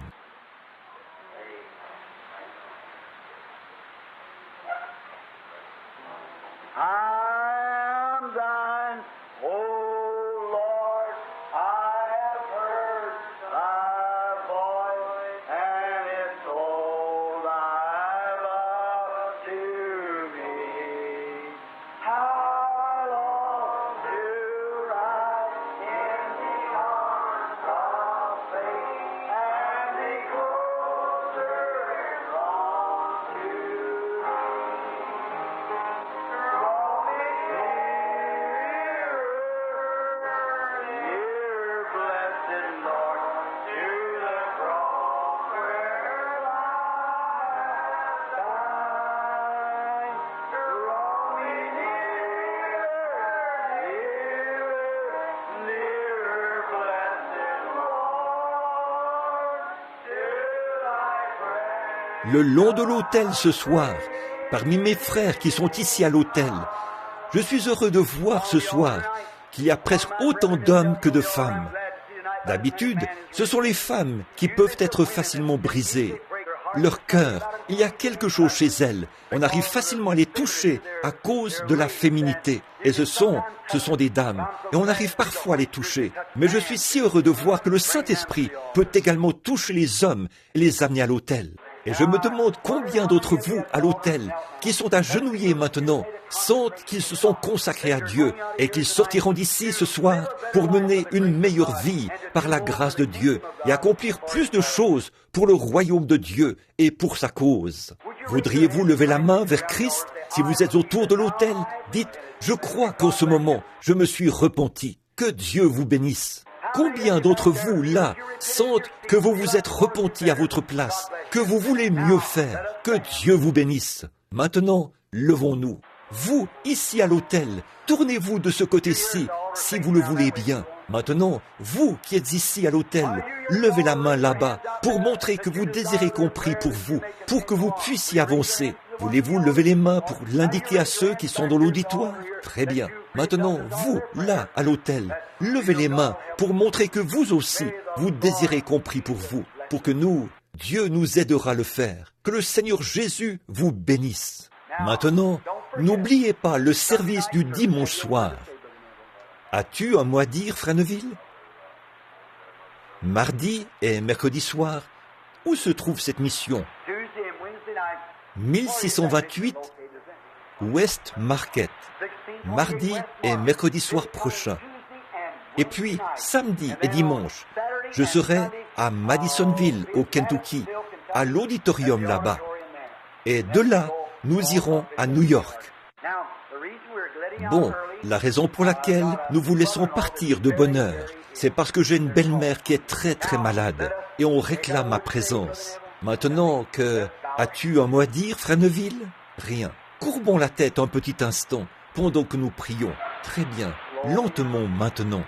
Closer le long de l'autel ce soir, parmi mes frères qui sont ici à l'autel. Je suis heureux de voir ce soir qu'il y a presque autant d'hommes que de femmes. D'habitude, ce sont les femmes qui peuvent être facilement brisées. Leur cœur, il y a quelque chose chez elles. On arrive facilement à les toucher à cause de la féminité. Et ce sont des dames. Et on arrive parfois à les toucher. Mais je suis si heureux de voir que le Saint-Esprit peut également toucher les hommes et les amener à l'autel. Et je me demande combien d'entre vous, à l'autel, qui sont agenouillés maintenant, sentent qu'ils se sont consacrés à Dieu et qu'ils sortiront d'ici ce soir pour mener une meilleure vie par la grâce de Dieu et accomplir plus de choses pour le royaume de Dieu et pour sa cause. Voudriez-vous lever la main vers Christ si vous êtes autour de l'autel? Dites, je crois qu'en ce moment, je me suis repenti. Que Dieu vous bénisse. Combien d'entre vous, là, sentent que vous vous êtes repentis à votre place, que vous voulez mieux faire? Que Dieu vous bénisse. Maintenant, levons-nous. Vous, ici à l'autel, tournez-vous de ce côté-ci, si vous le voulez bien. Maintenant, vous qui êtes ici à l'autel, levez la main là-bas pour montrer que vous désirez qu'on prie pour vous, pour que vous puissiez avancer. Voulez-vous lever les mains pour l'indiquer à ceux qui sont dans l'auditoire? Très bien. Maintenant, vous, là, à l'autel, levez les mains pour montrer que vous aussi, vous désirez qu'on prie pour vous, pour que Dieu nous aidera à le faire. Que le Seigneur Jésus vous bénisse. Maintenant, n'oubliez pas le service du dimanche soir. As-tu un mot à dire, Frère Neville? Mardi et mercredi soir, où se trouve cette mission? 1628 West Market, mardi et mercredi soir prochain. Et puis, samedi et dimanche, je serai à Madisonville, au Kentucky, à l'auditorium là-bas. Et de là, nous irons à New York. Bon, la raison pour laquelle nous vous laissons partir de bonne heure, c'est parce que j'ai une belle-mère qui est très très malade et on réclame ma présence. Maintenant que... As-tu un mot à dire, Frère Neville? Rien. Courbons la tête un petit instant pendant que nous prions. Très bien. Lentement maintenant.